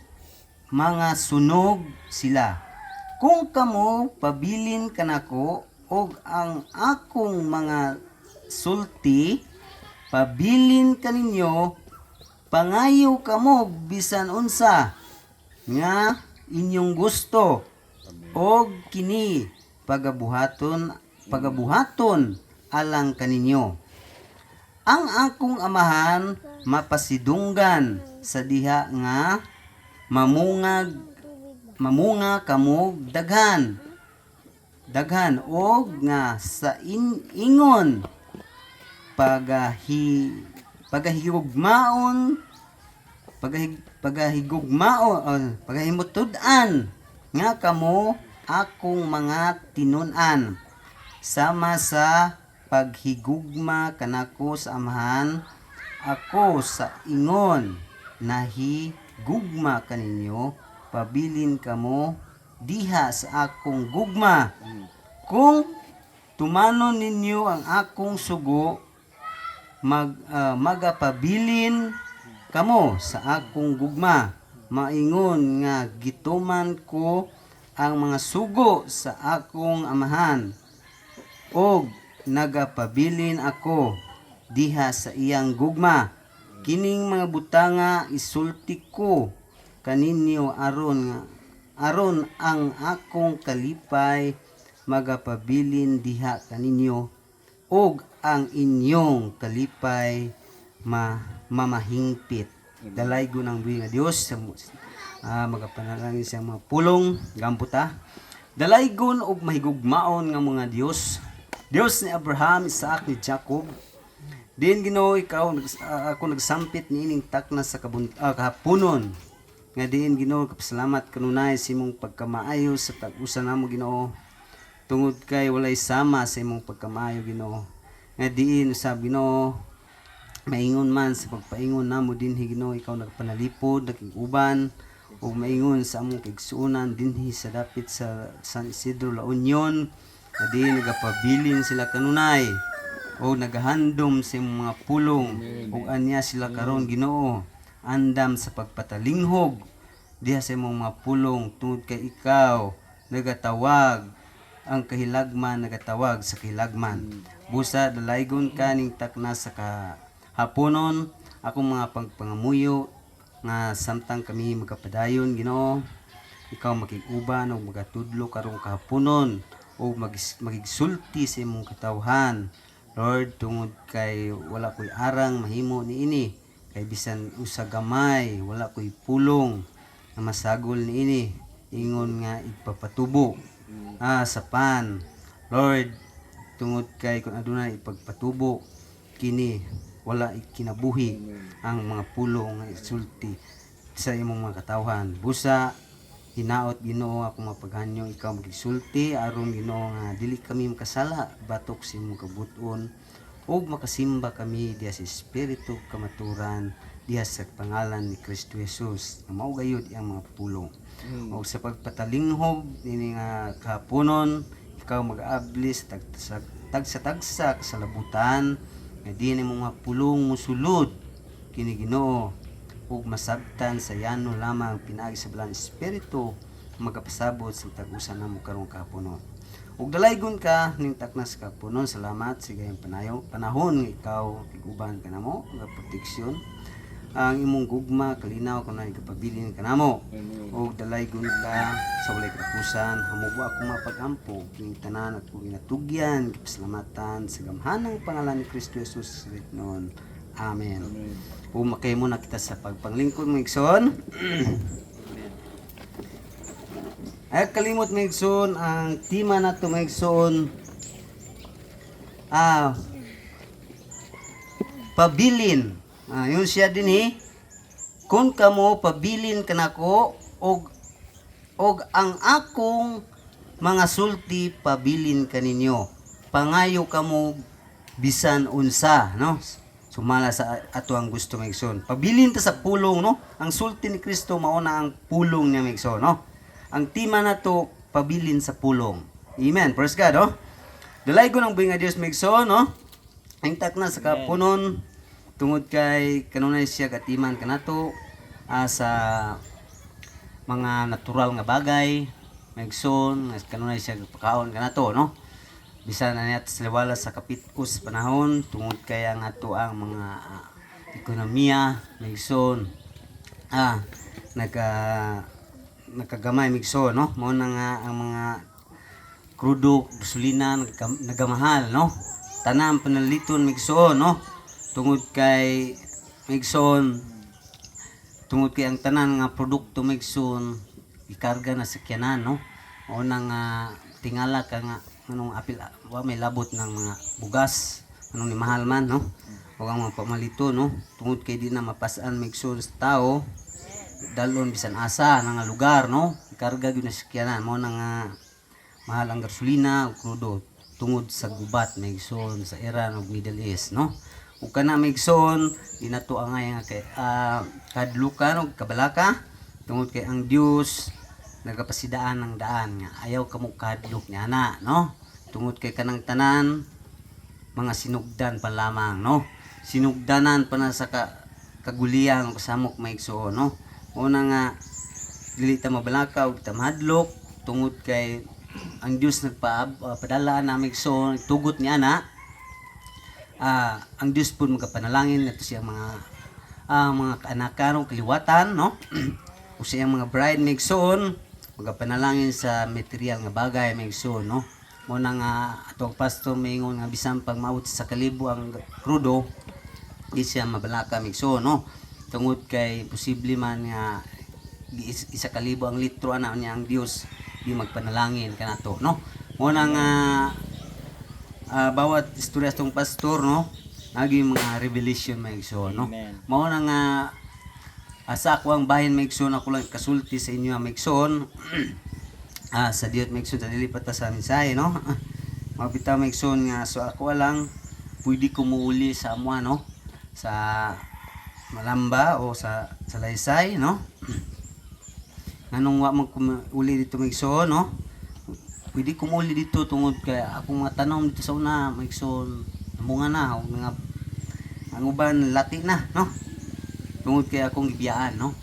mga sunog sila. Kung kamo pabilin kanako og ang akong mga sulti pabilin kaninyo, pangayo kamo bisan unsa nga inyong gusto og kini pagabuhaton alang kaninyo. Ang akong amahan mapasidunggan sa diha nga mamunga kamo daghan og nga sa ingon pagahimutud-an nga kamo akong mga tinun-an sama sa paghigugma kanako sa amahan. Ako sa ingon nahigugma kaninyo, pabilin kamo diha sa akong gugma. Kung tumanon ninyo ang akong sugo, magapabilin kamo sa akong gugma. Maingon nga gituman ko ang mga sugo sa akong amahan, og nagapabilin ako diha sa iyang gugma. Kining mga butanga isulti ko kaninyo aron ang akong kalipay magapabilin diha kaninyo, og ang inyong kalipay mamahingpit. Dalay gunang buhi nga Dios sa magapanalangin sa mga pulong gamputa. Dalaygon og mahigugmaon nga mga Dios, Dios ni Abraham, Isaac, ni Jacob. Din Ginoo, ikaw ako nagsampit niining takna sa kahaponon. Nga diin Ginoo, kapasalamat kanunay sa imong pagkamaayo sa tag-usa namo Ginoo. Tungod kay walay sama sa imong pagkamaayo Ginoo. Nga diin usab Ginoo, maingon man sa pagpaingon namo dinhi Ginoo, ikaw nagpanalipod nakig-uban ug maingon sa among kaigsuonan dinhi sa dapit sa San Isidro La Union. Nga diin nagapabilin sila kanunay o nagahandom sa imong mga pulong ug anya sila karon Ginoo andam sa pagpatalinghog diha sa imong mga pulong tungod kay ikaw nagatawag ang kahilagman, nagatawag sa kahilagman. Busa dalaygon ka ning takna sa kahaponon akong mga pagpangamuyo nga samtang kami magkapadayon Ginoo, ikaw makig-uban ug magatudlo karong kahaponon o magigsulti sa imong katawhan Lord, tungod kay wala ko'y arang mahimo niini, kay bisan usa gamay wala ko'y pulong na masagol niini, ingon nga ipapatubo sa pan Lord, tungod kay kung adunay ipagpatubo kini wala ikinabuhi ang mga pulong nga isulti sa imong mga katawhan. Busa hinaot Ginoo ako mapaghanyo ikaw magisulti aron Ginoo nga dili kami makasala batok sa imong kabuton ug makasimba kami diha sa espiritu kamaturan diha sa pangalan ni Kristo Jesus nga mao gayud ang mga pulong. O sa pagpatalinghog nini nga kahaponon ikaw mag-aabli sa tagsa kasalabutan nga di ni mga pulong musulod kini Ginoo ug masabtan sa yano lamang pinaagi sa balang espiritu magapasabot sa tag-usa namo karong kahaponon. Ug dalaygon ka ning takna sa kahaponon. Salamat sa gayong panahon nga ikaw tig-uban kanamo nga proteksyon ang imong gugma kalinaw kuno ikapabilin kanamo. Ug dalaygon ka sa walay katapusan hamubo ako mapagampo ning tanan at ginatugyan kapasalamatan sa gamhanang pangalan ni Kristo Jesus noon. Amen. Umakay muna kita sa pagpanglingkod mga igsoon. Ay kalimot mga igsoon, ang tema na ito mga igsoon, pabilin. Yun siya din kung kamo pabilin ka nako og ang akong mga sulti pabilin kaninyo. Pangayo kamo bisan unsa, no? Sumala sa ato ang gusto mga igsoon. Pabilin ta sa pulong, no? Ang sulti ni Kristo mao na ang pulong niya mga igsoon, no? Ang tema na to pabilin sa pulong. Amen. Praise God, no? Dalaygon ang buhi nga Dios mga igsoon, no? Ang takna sa kapunon tungod kay kanunay siya gatiman kanato sa mga natural nga bagay, mga igsoon, kanunay siya pagkaon kanato, no? Bisan na niya saliwala sa kapitkos panahon tungod kaya nga to ang mga ekonomiya migson nakagamay migson, no? Mao na nga ang mga krudo gasolina nagamahal, no? Tanang panaliton migson, no? Tungod kay migson, tungod kay ang tanan nga produkto migson ikarga na sa sakyanan, no? O nang tingala ka nga anong apil may labot ng mga bugas anong ni mahal man, no? O ang mga pamalito, no? Tungod kay di na mapasaan migson sa tao dalon bisan asa na nga lugar, no? Ikarga gyud na sakyanan mo na nga mahal ang gasolina ug krudo tungod sa gubat migson sa Iran ug Middle East, no? Ug kana migson dinato angay nga kay kadlukan ug kabalaka tungod kay ang Dios nagapasidaan ng daan nga ayaw kamo kadlok niya na, no? Tungod kay kanang tanan mga sinugdan pa lamang, no? Sinugdanan pa na sa kaguliang kasamok maigsoon, no? Una nga dili ta mabalaka ug ta mahadlok tungod kay ang Dios nagpadala na maigsoon tugot niya na. Ang Dios pun magapanalangin nato siya mga kaanakan kaliwatan, no? O siyang mga bride maigsoon magapanalangin sa material nga bagay maigsoon, no? Mo na nga atong pastor maingon nga bisan pag maut sa kalibo ang krudo di siya mabalaka maigsoon, no? Tungod kay posible man nga isa kalibo ang litro ana niya ang Dios di magpanalangin kanato, no? Mo nang bawat istorya tong pastor, no? Nagi mga revelation maigsoon, no? Mao nang asa ako ang bahin maigsoon, ako lang kasulti sa inyo maigsoon. Sa Dios maigsoon ta dilipat ta sa mensahe, no? Mabitaw maigsoon nga so ako lang pwede ko muuli sa amwa, no? Sa Malamba o sa Salaysay, no? Nganong wa man uli dito maigsoon, no? Pwede ko muli dito tungod kay akong mga tanom dito sa una maigsoon bunga na o mga ang uban lati na, no? Tungod kay akong gibiyaan, no?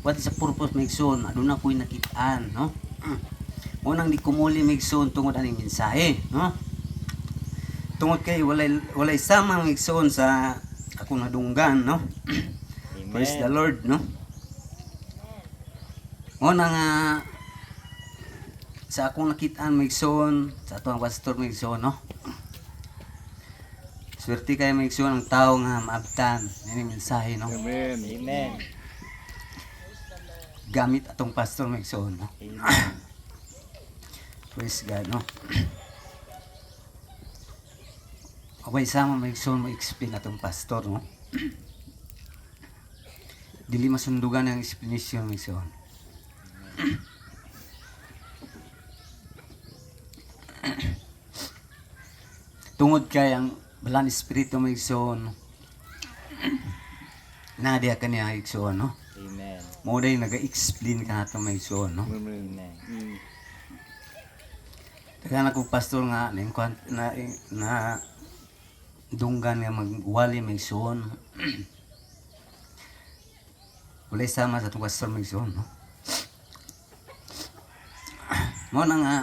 What is the purpose maigsoon? Aduna ko'y nakitaan, no? Unang di kumuli maigsoon tungod aning mensahe, no? Tungod kay walay sama maigsoon sa akong nadunggan, no? Praise the Lord, no? Unang sa akong nakitaan maigsoon sa atong pastor maigsoon, no? Swerte kayo maigsoon ang tao nga maabtan ini mensahe, no? Amen. Amen. Gamit atong pastor maigsoon, no? Praise God, no? Okay, sama maigsoon mo-explain atong pastor, no? Dili masundugan ang explanation maigsoon. Tungod kay ang balang espiritu maigsoon na diha kaniya maigsoon, no? Amen. Mo day naga-explain ka nato maigsoon, no? Amen. Kaya ako pastor nga na dunggan nga magwali maigsoon. Walay sama sa itong pastor maigsoon, no? Mo na nga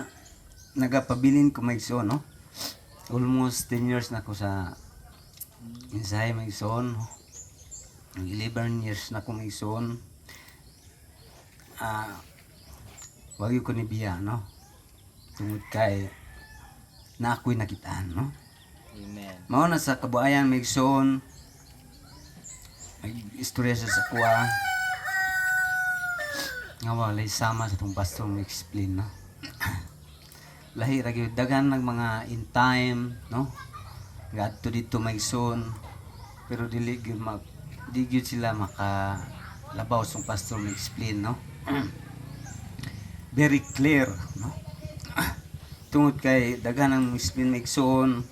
nagapabilin ko maigsoon, no? Almost 10 years na ako sa mensahe maigsoon. 11 years na ako maigsoon. Wag ko ni biya, no? Tungod kay na ako'y nakitaan, no? Amen. Mao na sa kabuayan maigsoon. May istorya sa kuha. Nga walay sama sa itong pastor mag-explain, no? Lahi ra gyud dagan ng mga in time, no? Gadto dito maigsoon, pero dili gyud sila makalabaw sa pastor mag-explain, no? Very clear, no? Tungod kay dagan ang explain maigsoon,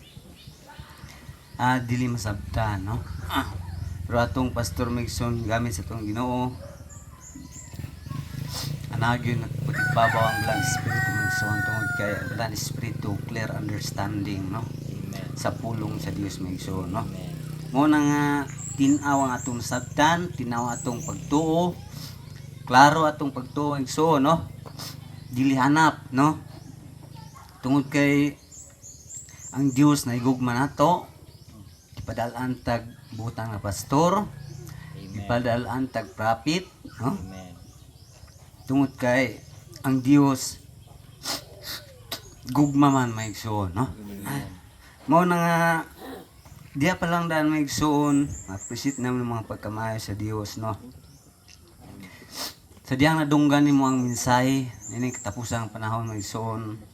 dili masabtan, no? Pero atong pastor maigsoon gamit sa itong Ginoo, anagyo nagpagbabaw ang Holy Spirit maigsoon tungod kay Holy Spirit clear understanding, no? Amen. Sa pulong sa Dios maigsoon, no? Amen. Mo na nga tinaw ang atong sabtan, tinaw atong pagtuo, klaro atong pagtuo maigsoon, no? Dili hanap, no? Tungod kay ang Dios na igugma nato, ipadalaan tag butang na pastor, ipadalaan tag prophet, no? Amen. Tungod kay ang Dios gugma man maigsoon, no? Mao na nga diya pa lang daan maigsoon, appreciate naman ang mga pagkamayo sa Dios, no? Sa diyang nadunggan nimo ang mensahe, nini katapusan ang panahon maigsoon.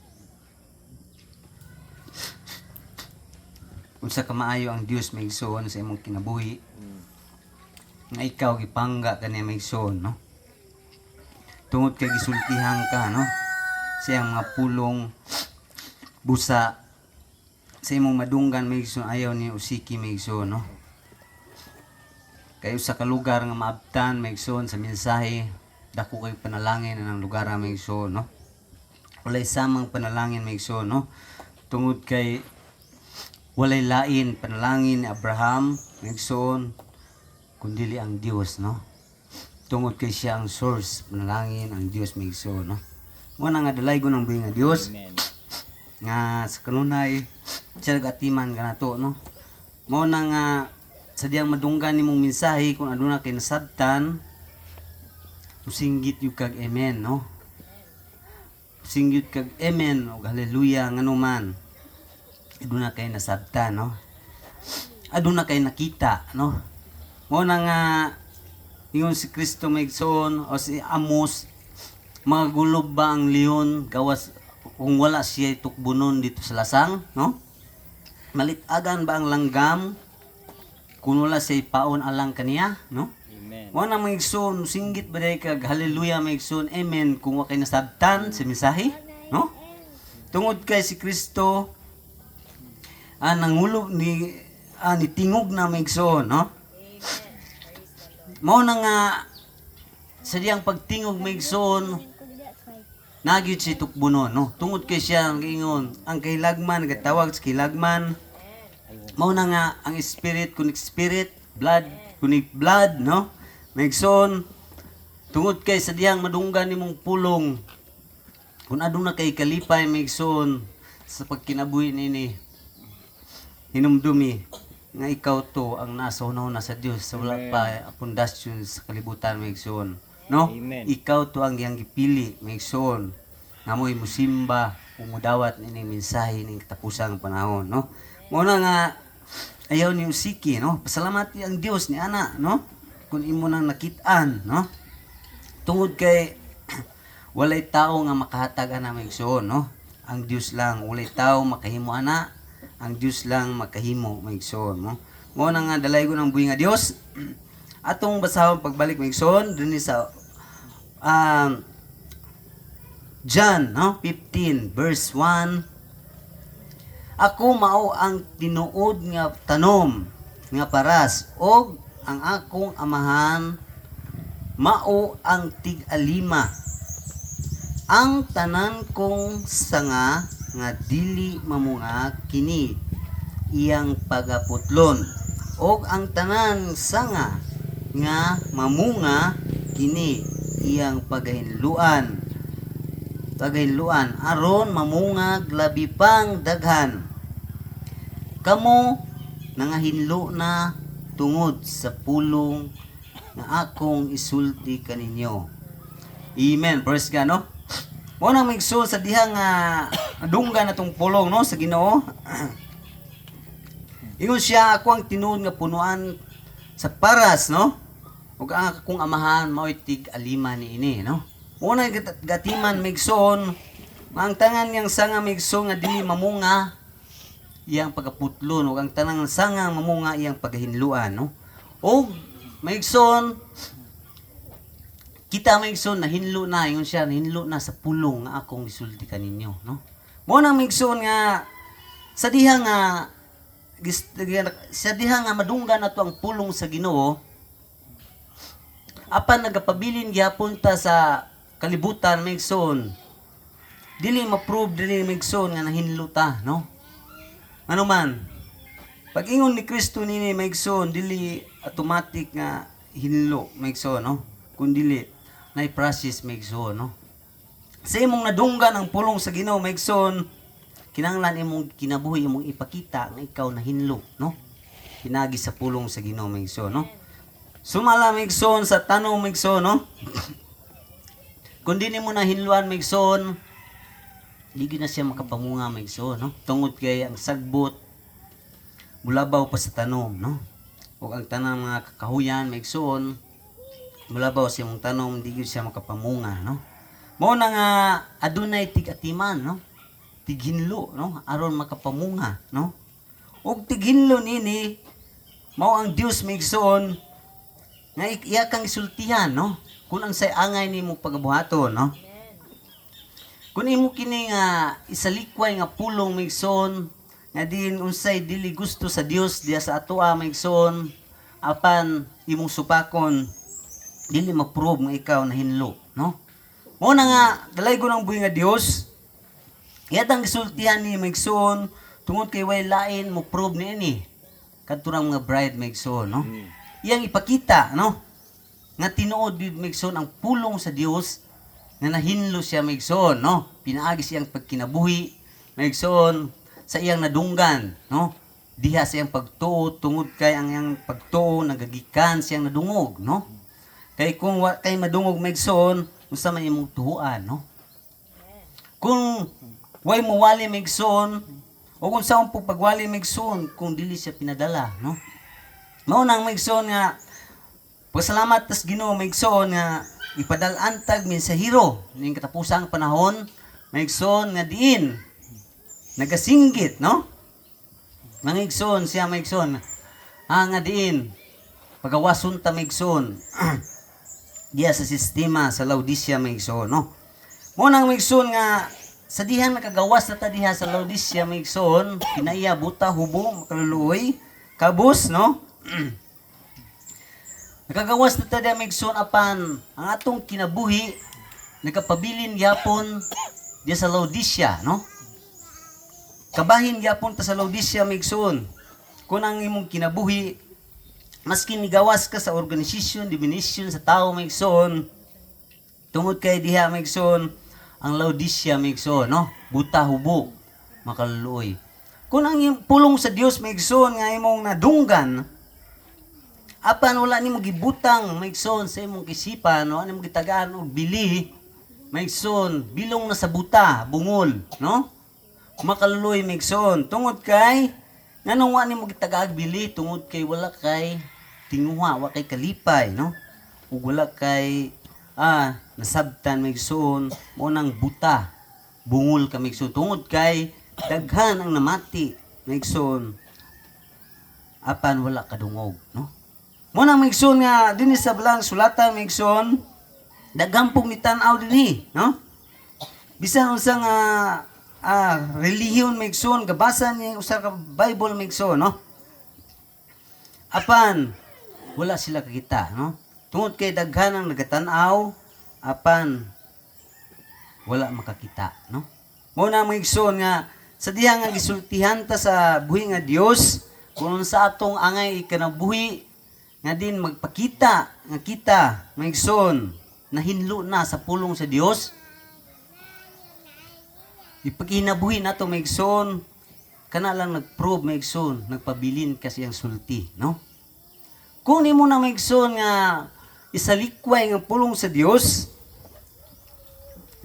Unsa ka maayo ang Dios maigsoon sa imong kinabuhi, nga ikaw gipangga kaniya maigsoon, no? Tungod kay gisultihan ka, no? Sa iyang mga pulong busa sa imong madunggan maigsoon, ayaw ni usiki maigsoon, no? Kayo sa kalugar nga maabtan maigsoon sa mensahe, dako kay panalangin ang lugar maigsoon, no? Walay samang panalangin maigsoon, no? Tungod kay walay lain panalangin ni Abraham maigsoon kundili ang Dios, no? Tungod kay siya ang source panalangin ang Dios maigsoon, no? Mo na nga dalay ko ng buhi nga Dios Amen. nga sa kanunay siya nagatiman kanato, no? Mo na nga sa diyang madunggan nimong mensahe kung aduna kay nasabtan, usinggit yung kag amen, no? Usinggit kag amen o hallelujah nganuman aduna kay nasabtan, no? Aduna kay nakita, no? Mo na nga ingon si Kristo maigsoon o si Amos Magulob ba ang leon gawas kung wala siya tukbunon dito sa lasang, no? Malitagan ba ang langgam kung wala siya paon alang kaniya, no? Amen. Wala na maigsoon, singgit ba day kag hallelujah maigsoon, amen, kung wakay nasabtan sa mensahe, no? Tungod kay si Kristo, nangulo ni tingog na maigsoon, no? Mao na nga sa diyang pagtingog maigsoon, nagyud si tukbunon, no? Tungod kay siya ang ingon, ang kahilagman gatawag sa kahilagman. Mao na nga ang spirit kunik spirit, blood kunik blood, no? Maigsoon, tungod kay sa diyang madunggan nimong pulong, kung aduna kay kalipay maigsoon sa pagkinabuhi nini, hinumdumi nga ikaw to ang nasa una sa Dios sa wala pa pundasyon sa kalibutan maigsoon, no? Amen. Ikaw to ang iyang gipili maigsoon nga mo'y musimba umudawat nini mensahe ning katapusang panahon, no? Muna nga ayaw ni usiki, no? Pasalamati ang Dios ni ana, no? Kung imo nang nakitaan, no? Tungod kay walay tao nga makahatag ana maigsoon, no? Ang Dios lang, walay tao makahimo ana, ang Dios lang makahimo maigsoon, no? Mo na nga dalay ko ng buhi nga Dios. Atong basahon pagbalik maigsoon dinhi sa John, no? 15 verse 1. Ako mao ang tinuod nga tanom nga paras og ang akong amahan mao ang tig-alima. Ang tanan kong sanga nga dili mamunga kini iyang pagaputlon og ang tanan sanga nga mamunga kini iyang pagahinluan aron mamungag labi pang daghan. Kamo nangahinlo na tungod sa pulong nga akong isulti kaninyo. Amen. Praise God, no? Mo nang migsul sa diha nga dungga na tong pulong, no, sa Ginoo. Ingon siya, ako ang tinuod nga punuan sa paras, no? Ug ang akong amahan mao'y tig-alima niini, no? Una gatiman migsoon, ang tangan niyang sanga migsoon nga dili mamunga iyang pagaputlon, ug ang tanang sanga mamunga iyang pagahinluan, no? Og migsoon kita migsoon na hinlo na, yun siya, hinlo na sa pulong nga akong isulti kaninyo, no? Mo nang migsoon nga sa diha nga madunggan nato ang pulong sa Ginoo, apan nagapabilin gyapon ta sa kalibutan migsoon, dili ma-prove dili migsoon nga nahinlo ta, no? Ano man, pag ingon ni Kristo nini migsoon, dili automatic nga hinlo migsoon, no? Kun dili nay process migsoon, no? Sa imong nadunggan ang pulong sa Ginoo migsoon, kinahanglan imong kinabuhi imong ipakita nga ikaw nahinlo, no? Pinagi sa pulong sa Ginoo migsoon, no? Sumala migsoon sa tanong migsoon, no? Kung di mo na hinluan migsoon, di na siya makapamunga migsoon, no? Tungod kay ang sagbot mulabaw pa sa tanom, no? O ang tanang mga kakahuyan migsoon, mulabaw sa imong tanom, di gyud siya makapamunga, no? Mao na nga adunay tig-atiman, no? Tighinlo, no? Aron makapamunga, no? Og tighinlo nini mao ang Dios migsoon nga iya kang isultihan, no? Kung ang say angay nimo pagabuhaton, no? Kung imo kini nga isalikway nga pulong migsoon nga din unsay dili gusto sa Dios diya sa atoa migsoon, apan imong supakon dili ma-prove nga ikaw nahinlo, no? Mo na nga dalay ko ng buhi nga Dios, iyatang gisultihan ni migsoon tungod kay way lain mo prove niini kadturang mga bride migsoon, no? Iyang ipakita, no? Nga tinuod gid migsoon ang pulong sa Dios nga nahinlo siya migsoon, no? Pinaagi siyang pagkinabuhi migsoon sa iyang nadunggan, no? Diha sa iyang pagtuo tungod kay ang iyang pagtuo nagagikan siyang nadungog, no? Kay kung wa kay madungog migsoon, unsa man imong tuhuan, no? Kung way mo wali migsoon, o kung saan po pagwali migsoon kung dili siya pinadala, no? Mao nang migsoon nga pasalamat tas Ginoo migsoon nga ipadalantag mensahero ning katapusang panahon maigsoon nga diin nagasinggit, no? Mangigsoon siya maigsoon nga diin pagawason ta maigsoon diya sa sistema sa Laodicea maigsoon, no? Mo nang maigsoon nga sa dihan nakagawas na ta diha sa Laodicea maigsoon pinaiya buta hubo makaluluoy kabus, no? Nakagawas na ta diha maigsoon apan ang atong kinabuhi nagapabilin gyapon diya sa Laodicea, no? Kabahin gyapon ta sa Laodicea maigsoon kung ang imong kinabuhi maski nigawas ka sa organisasyon diminisyon sa tao maigsoon tungod kay diha maigsoon ang Laodicea maigsoon, no? Buta hubo makaluluoy. Kung ang pulong sa Dios maigsoon nga imong nadunggan apan wala nimo gibutang maigsoon sa imong kisipan, no? Ano mo gitagaan og bili maigsoon bilong na sa buta bungol, no? Makaluluoy maigsoon tungod kay nganong wa nimo gitagaag bili tungod kay wala kay tinguha, wala kay kalipay, no? Ug wala kay nasabtan maigsoon mo nang buta bungol ka maigsoon tungod kay daghan ang namati maigsoon apan wala kadungog, no? Mo nang maigsoon nga dinhi sa balang sulatan maigsoon daghan pong nitan-aw dinhi, no? Bisan unsa nga relihiyon maigsoon gabasa ni usa ka Bible maigsoon, no? Apan wala sila kakita, no? Tungod kay daghan ang nagatan-aw apan wala makakita, no? Mo na maigsoon nga sa diha nga gisultihan ta sa buhi nga Dios kung sa atong angay ikanabuhi nga din magpakita nga kita maigsoon nahinlo na sa pulong sa Dios. Ipaginabuhi nato maigsoon kana lang nagprove maigsoon nagpabilin kasi ang sulti, no? Kung nimo na maigsoon nga isalikway nga pulong sa Dios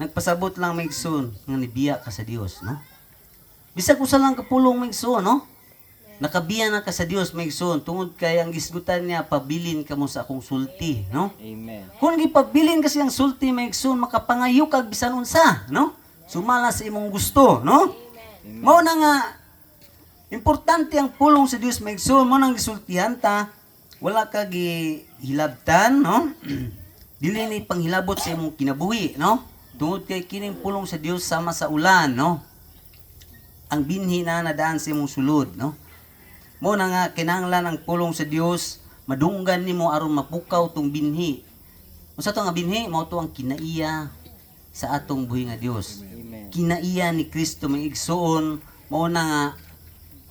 nagpasabot lang maigsoon nga nibiya ka sa Dios, no? Bisag usa lang ka pulong maigsoon, no? Nakabiya na ka sa Dios maigsoon tungod kay ang gisgutan niya pabilin kamo sa akong sulti, no? Amen. Kung gipabilin kasi ang sulti maigsoon makapangayo kag bisan unsa, no? Sumala sa imong gusto, no? Mao na nga importante ang pulong sa Dios maigsoon mo nang gisultihan ta wala ka gihilabtan, no? Dili ni panghilabot sa imong kinabuhi, no? Tungod kay kining pulong sa Dios sama sa ulan, no? Ang binhi na nadaan sa imong sulod, no? Mo na nga kinahanglan ang pulong sa Dios madunggan nimo aron mapukaw tong binhi. Unsa to nga binhi? Mao to ang kinaiya sa atong buhi nga Dios. Amen. Kinaiya ni Kristo maigsoon mao na nga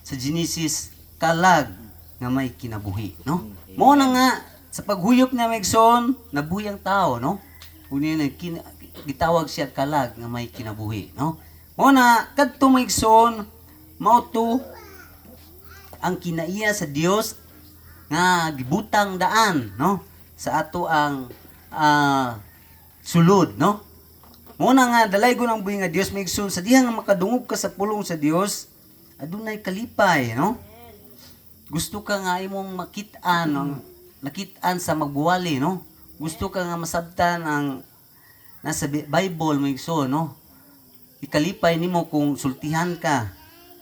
sa Genesis kalag nga may kinabuhi, no? Mao na nga sa paghuyop niya maigsoon nabuhi ang tao, no? Unya na gitawag siya kalag nga may kinabuhi, no? Mao na kadto maigsoon mao to ang kinaiya sa Dios nga gibutang daan, no? Sa ato ang sulod, no? Muna nga dalaygon ang buhi nga Dios maigsoon sa diha nga makadungog ka sa pulong sa Dios adunay kalipay, no? Gusto ka nga imong makitaan nakitaan sa magbuwali, no? Gusto ka nga masabtan ang nasa Bible maigsoon, no? Ikalipay nimo kung sultihan ka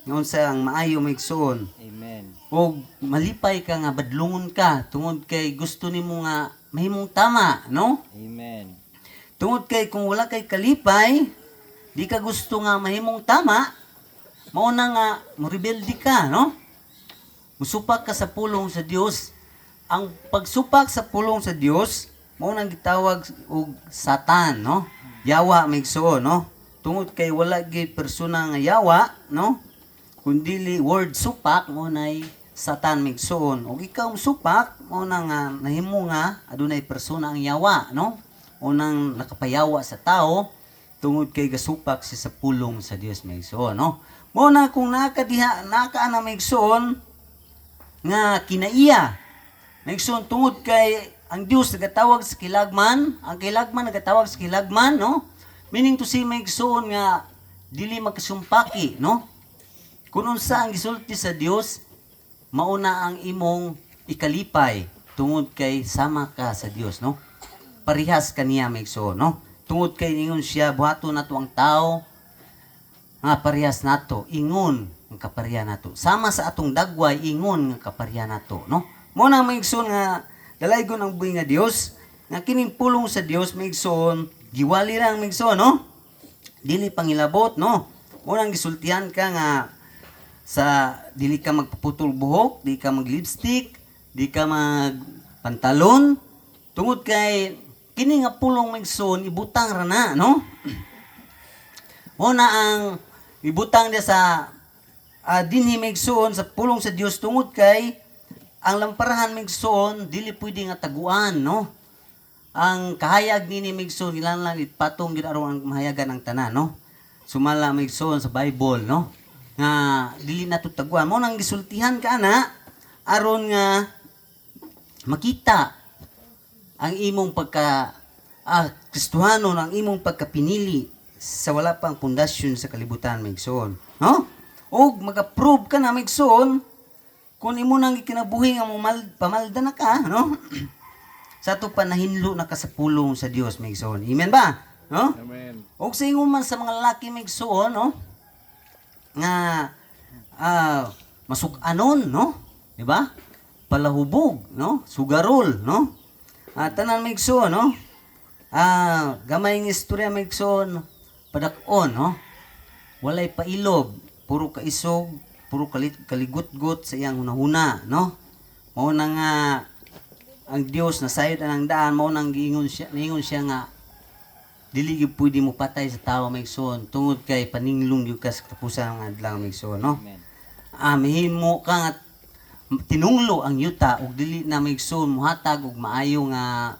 ngon sa ang maayo maigsoon. Amen. O malipay ka nga badlungon ka tungod kay gusto nimo nga mahimong tama, no? Amen. Tungod kay kung wala kay kalipay, di ka gusto nga mahimong tama, mao na nga morebelde ka, no? Musupak ka sa pulong sa Dios. Ang pagsupak sa pulong sa Dios, mao nang gitawag og Satan, no? Yawa maigsoon, no? Tungod kay wala gyud persona nga yawa, no? Kundili word supak mo nay Satan maigsoon. Og ikaw supak mo na nga nahimo nga adunay persona ang yawa, no? O nang nakapayawa sa tao tungod kay gasupak siya sa pulong sa Dios maigsoon, no? Mo na kung nakaana maigsoon nga kinaiya maigsoon tungod kay ang Dios nagatawag sa kilagman, ang kilagman nagatawag sa kilagman, no? Meaning to say maigsoon nga dili magkasumpaki, no? Kung unsa ang gisulti sa Dios, mauna ang imong ikalipay tungod kay sama ka sa Dios, no? parihas kaniya maigsoon, no? Tungod kay ingon siya buhaton nato ang tao nga parehas nato, ingon ang kaparihan nato. Sama sa atong dagway, ingon nga kaparihan nato, no? Mo nang maigsoon nga dalaygon ang buhi nga Dios, nga kining pulong sa Dios maigsoon, giwali ra ang maigsoon, no? Dili pangilabot, no? Mo nang gisultihan ka nga sa dili ka magpuputol buhok, di ka mag-lipstick, di ka magpantalon, tungod kay kini nga pulong maigsoon ibutang ra na, no? Mo na ang ibutang dia sa dinhi maigsoon sa pulong sa Dios, tungod kay ang lamparahan maigsoon dili pwede nga taguan, no? Ang kahayag nini maigsoon ilan lang itpatong gid aron ang mahayagan ang tanan, no? Sumala maigsoon sa Bible, no? Nga dili nato taguan. Mo nang gisultihan ka na aron nga makita ang imong pagka Kristohano, ang imong pagkapinili sa wala pang pundasyon sa kalibutan maigsoon, no? Og mag-approve ka na maigsoon kung imo nang gikinabuhi nga pamalda na ka, no? Sa ato pa nahinlo na ka sa pulong sa Dios maigsoon. Amen ba? No? Amen. Og sa ingon man sa mga lalaki maigsoon, no? Nga masuk-anon, no? Di ba? Palahubog, no? Sugarol, no? Tanan maigsoon, no? Gamay ng istorya maigsoon, padakon, no? Walay pailob, puro kaisog, puro kaligut-gut sa iyang hunahuna, no? Mao na nga ang Dios na sayod ang daan, mao nang giingon siya nga dili gyud pwede mo patay sa tawo maigsoon tungod kay paninglong gyud ka sa katapusan ng adlaw maigsoon, no? Mahimo ka nga tinunglo ang yuta ug dili na maigsoon muhatag og maayo nga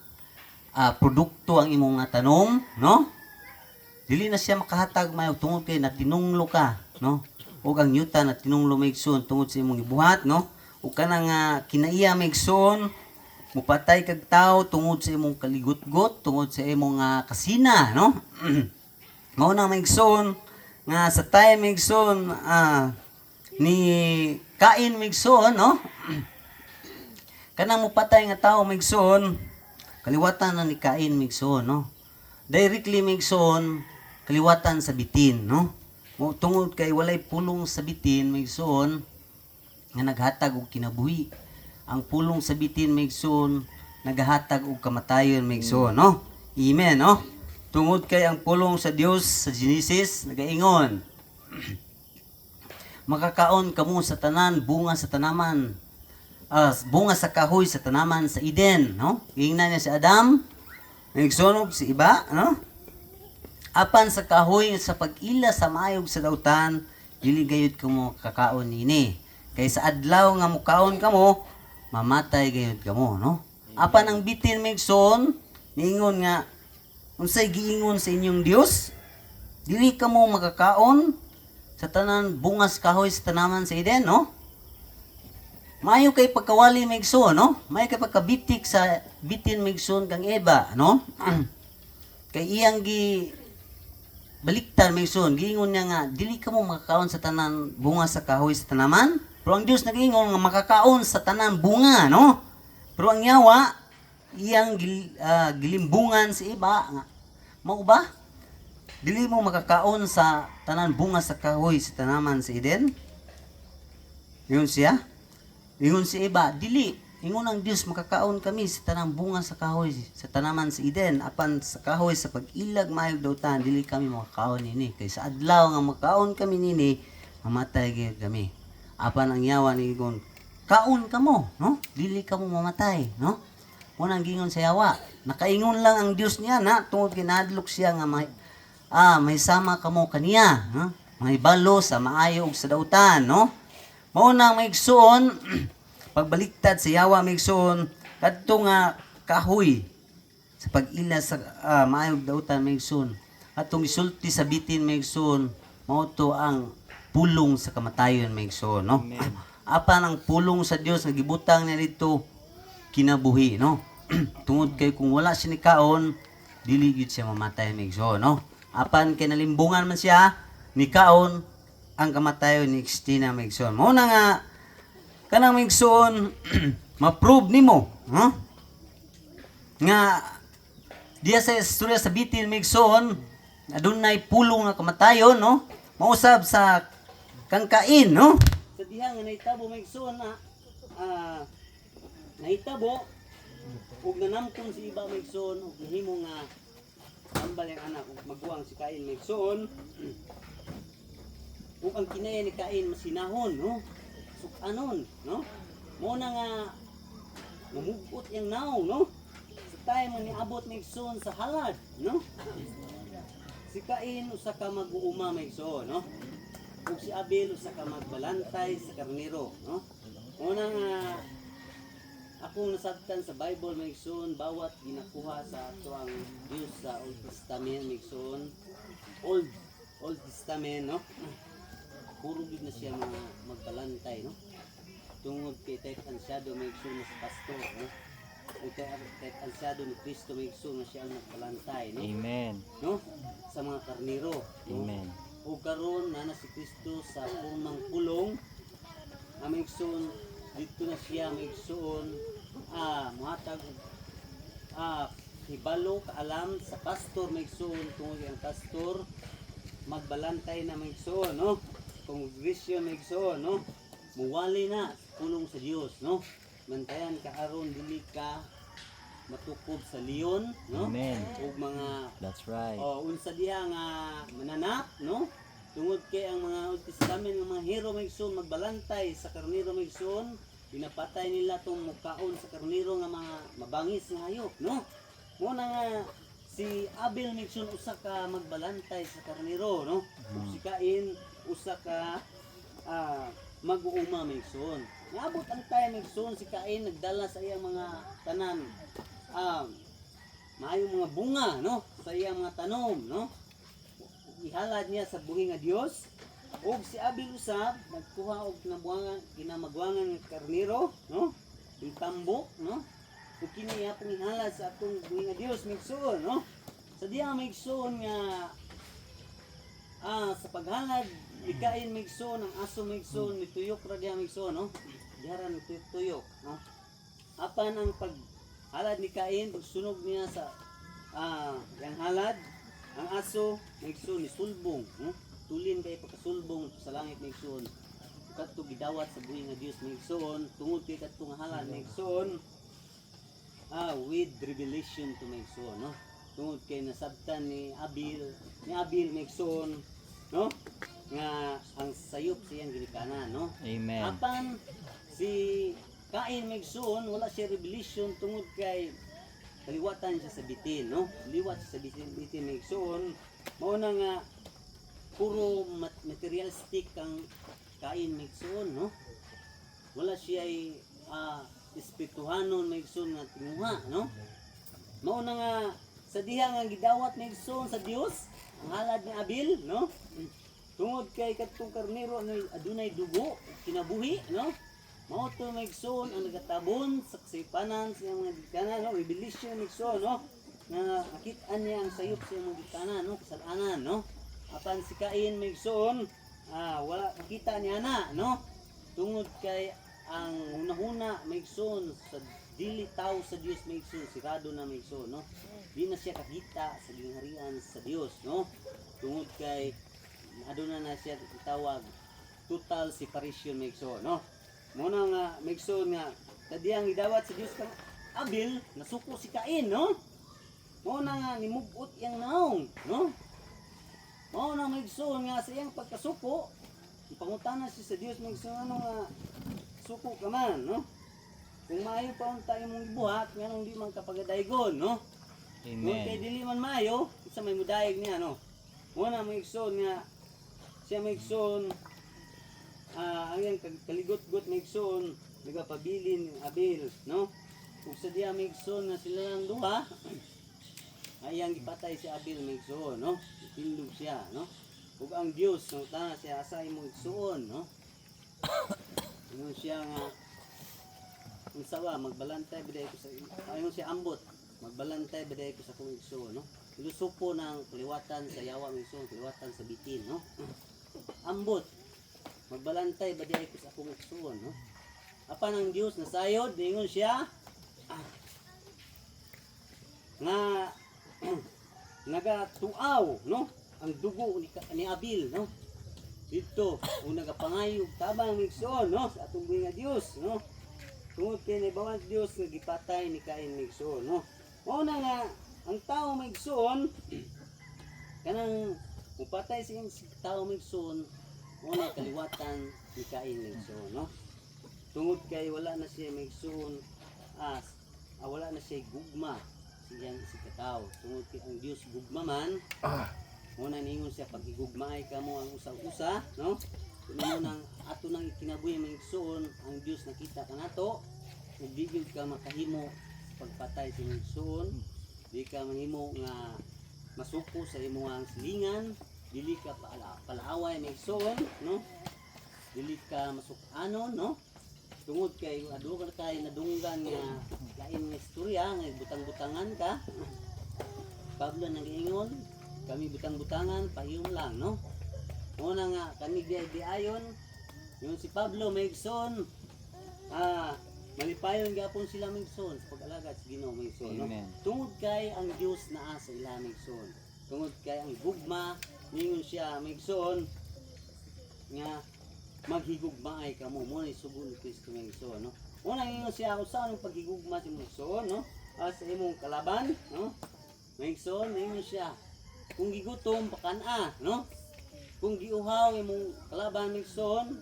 produkto ang imong nga tanom, no? Dili na siya makahatag maayo tungod kay natinunglo ka, no? Ug ang yuta na tinunglo maigsoon tungod sa imong gibuhat, no? Ug kana nga kinaiya maigsoon mupatay kag tao tungod sa imong kaligut-gut, tungod sa imong kasina, no? Mao na maigsoon nga sa time maigsoon ni Cain maigsoon, no? Kanang mupatay nga tao maigsoon, kaliwatan na ni Cain maigsoon, no? Directly maigsoon, kaliwatan sa bitin, no? Tungod kay walay pulong sa bitin maigsoon nga naghatag og kinabuhi. Ang pulong sa bitin maigsoon nagahatag og kamatayon maigsoon, no? Amen, no? Tungod kay ang pulong sa Dios sa Genesis nagaingon, makakaon kamo sa tanan bunga sa tanaman, bunga sa kahoy sa tanaman sa Eden, no? Giingnan niya si Adam, nagsunog si iba, no? Apan sa kahoy sa pag-ila sa maayog sa dautan, dili gayud kamo kakaon nini. Kay sa adlaw nga mukaon kamo, mamatay gayud kamo, no? Apan ang bitin maigsoon niingon nga unsay giingon sa inyong Dios, dili kamo makakaon sa tanan bungas kahoy sa tanaman sa Eden, no? Maayo kay pagkawali maigsoon, no? Maayo kay pagkabitik sa bitin maigsoon kang Eva, no? Kay iyang baliktad maigsoon, giingon niya nga dili kamo makakaon sa tanan bungas sa kahoy sa tanaman. Pero ang Dios nag-ingon nga makakaon sa tanan bunga, no? Pero ang yawa, iyang gilimbungan si iba, nga, mao ba? Dili mo makakaon sa tanan bunga sa kahoy sa tanaman sa Eden? Ingon siya? Ingon si iba, dili. Ingon ang Dios, makakaon kami sa tanang bunga sa kahoy sa tanaman sa Eden. Apan sa kahoy sa pag-ilag mayog dautan, dili kami makakaon nini. Kay sa adlaw nga makaon kami nini, mamatay gyud kami. Apan ang yawa ni Igon, kaon ka mo, no? Dili ka mo mamatay, no? Unang gingon sa yawa, nakaingon lang ang Dios niya na tungod kinadlok siya nga may sama ka mo kaniya, no? May balo sa maayo ug sa dautan, no? Mao nang maigsoon pagbaliktad sa yawa maigsoon kadto nga kahoy sa pag-ila sa maayo ug dautan maigsoon. Atong isulti sa bitin maigsoon, mao to ang pulong sa kamatayon maigsoon, no? Apan ang pulong sa Dios nga gibutang niya dito kinabuhi, no? Tungod kay kung wala siya ni kaon, dili gyud siya mamatay maigsoon, no? Apan kay nalimbungan man siya ni kaon, ang kamatayon ni Christina maigsoon. Mao na nga kanang maigsoon ma-prove nimo, no? Nga Diya sa istorya sa bitin migsoon, adunay pulong nga kamatayon, no? Mausab sa kang Cain, no? Sa diha nga nahitabo migsoon na nahitabo ug nanamkon si iba migsoon ug nahimo nga ambal ang anak ug magbuang si Cain migsoon. Ug ang kinaya ni Cain masinahon, no? Sukanon, no? Mo na nga mamugot yang naw, no? Sa time nga niabot migsoon sa halad, no? Si Cain usa ka mag-uuma migsoon, no? Ug si Abel usa ka magbalantay sa karnero, no? Una nga akong nasabtan sa Bible migsoon bawat ginakuha sa ato ang Dios sa Old Testament migsoon, Old Testament, no? Puro gid na siya mga magbalantay, no? Tungod kay tet ansyado migsoon na sa pastor, no? Ug tet ansyado ni Kristo migsoon na siya ang magbalantay, no? Amen. No? Sa mga karnero, no? Amen. O karon na si Kristo sa pumang pulong amigsoon dito na siya migsoon muhatag hibalo kaalam sa pastor migsoon tungod ang pastor magbalantay na migsoon, no? Congregation migsoon, no? Muwali na pulong sa Dios, no? Mantayan ka aron dili ka matukob sa leon, no? Amen. Ug mga That's right. unsa diha nga mananap, no? Tungod kay ang mga Old Testament nga mga hero migsoon magbalantay sa karnero migsoon, pinapatay nila tong mukaon sa karnero nga mga mabangis nga hayop, no? Mo na nga si Abel migsoon usa ka magbalantay sa karnero, no? Ug si Cain usa ka mag-uuma migsoon. Naabot ang time migsoon si Cain nagdala sa iyang mga tanan maayong mga bunga, no? Sa iyang mga tanom, no? Ihalad niya sa buhi nga Dios. Og si Abel usab nagkuha og kinamagwangan nga karnero, no? Yung tambok, no? Ug kini apong ihalad sa atong buhi nga Dios migsoon, no? Sa diha migsoon nga sa paghalad ni Cain migsoon ang aso migsoon mituyok ra diha migsoon, no? Diha ra mituyok, no? Apan ang paghalad ni Cain pagsunog niya sa yang halad ang aso migsoon ni sulbong, no? Tulin kay pagkasulbong sa langit migsoon. Kadto gidawat sa buhi nga Dios migsoon tungod kay kadto nga halad migsoon with revelation to migsoon, no? Tungod kay nasabtan ni Abel migsoon, no? Nga ang sayop siyang ginikanan, no? Amen. Apan si Cain migsoon wala siya revelation tungod kay kaliwatan siya sa bitin, no? Liwat siya sa bitin migsoon. Mao na nga puro materialistic ang Cain migsoon, no? Wala siya ay espirituhanon migsoon nga tinguha, no? Mao na nga sa diha nga gidawat migsoon sa Dios ang halad ni Abel, no? Tungod kay kadtong karnero adunay dugo kinabuhi, no? Mao to migsoon ang nagatabon sa kasipanan sa mga gikanan, no? Revelation migsoon, no? Na nakit-an niya ang sayop sa mga gikanan, no? Kasalanan, no? Apan si Cain migsoon wala makita niya na, no? Tungod kay ang hunahuna migsoon sa dili tao sa Dios migsoon sirado na migsoon, no? Di na siya kakita sa gingharian sa Dios, no? Tungod kay aduna na siya itawag total separation migsoon, no? Muna nga migsoon nga kadiyang gidawat sa Dios kang Abel nasuko si Cain, no? Muna nga nimugot yang naong, no? Muna migsoon nga sa iyang pagkasuko pangutana siya sa Dios migsoon ano nga suko ka man, no? Kung maayo pa unta imong gibuhat nganong di man kapagadaygon, no? Kung kay Amen. dili man maayo isa may mudayeg niya, no? Muna migsoon nga siya migsoon ang iyang kaligot-got migsoon nagapabilin ni Abel, no? Ug sa diha migsoon nga sila lang duha ayang gipatay si Abel migsoon, no? Tindog siya, no? Ug ang Dios nang tana siya asa imong igsuon, no? Ingon siya nga unsa ba magbalantay biday ko sa ayon siya ambot magbalantay biday ko sa kong igsuon, no? Ilusupo ng kaliwatan sa yawa migsoon, kaliwatan sa bitin, no? Ambot magbalantay biday ko sa kong igsuon, no? Apan ang Dios nasayod ingon siya nga nagatuaw, no? Ang dugo ni Abil, no? Dito, o nagapangayog tabang migsoon, no? Sa atong buhi nga Dios, no? Tungod kay naibawan sa Dios nga gipatay ni Cain migsoon, no? Mao na nga ang tao migsoon kanang mupatay sa tao migsoon, mao na kaliwatan ni Cain migsoon, no? Tungod kay wala na siya migsoon wala na siya gugma siyang si katao. Tungod kay ang Dios gugma man, muna ningon siya pag igugmaay ka mo ang usa-usa, no? Kuno nang ato nang ikinabuhi migsoon ang Dios nakita kanato, ug di gyud ka makahimo pagpatay sa migsoon, di ka mahimo nga masuko sa imong silingan, dili ka palaaway migsoon, no? Dili ka masukanon, no? Tungod kay adu ka kay nadunggan nga lain nga istorya nga butang-butangan ka. Pablo nag-ingon, kami butang-butangan, pahiyom lang, no? Una nga, kami di-ayon, yung si Pablo, Maigson, malipayon gapon sila Maigson, sa pag-alaga sa Ginoo Maigson, no? Tungod kay ang Diyos naa sa ila Maigson. Tungod kay ang gugma, ningon siya Maigson, nga maghigugmaay ka mo, muna isugo ni Kristo Maigson, no? Una ningon siya, usaw ng paghigugma si Maigson, no? Sa imong kalaban, no? Maigson, ningon siya, kung gigutom pakana, no? Kung giuhaw imong kalaban Maigson,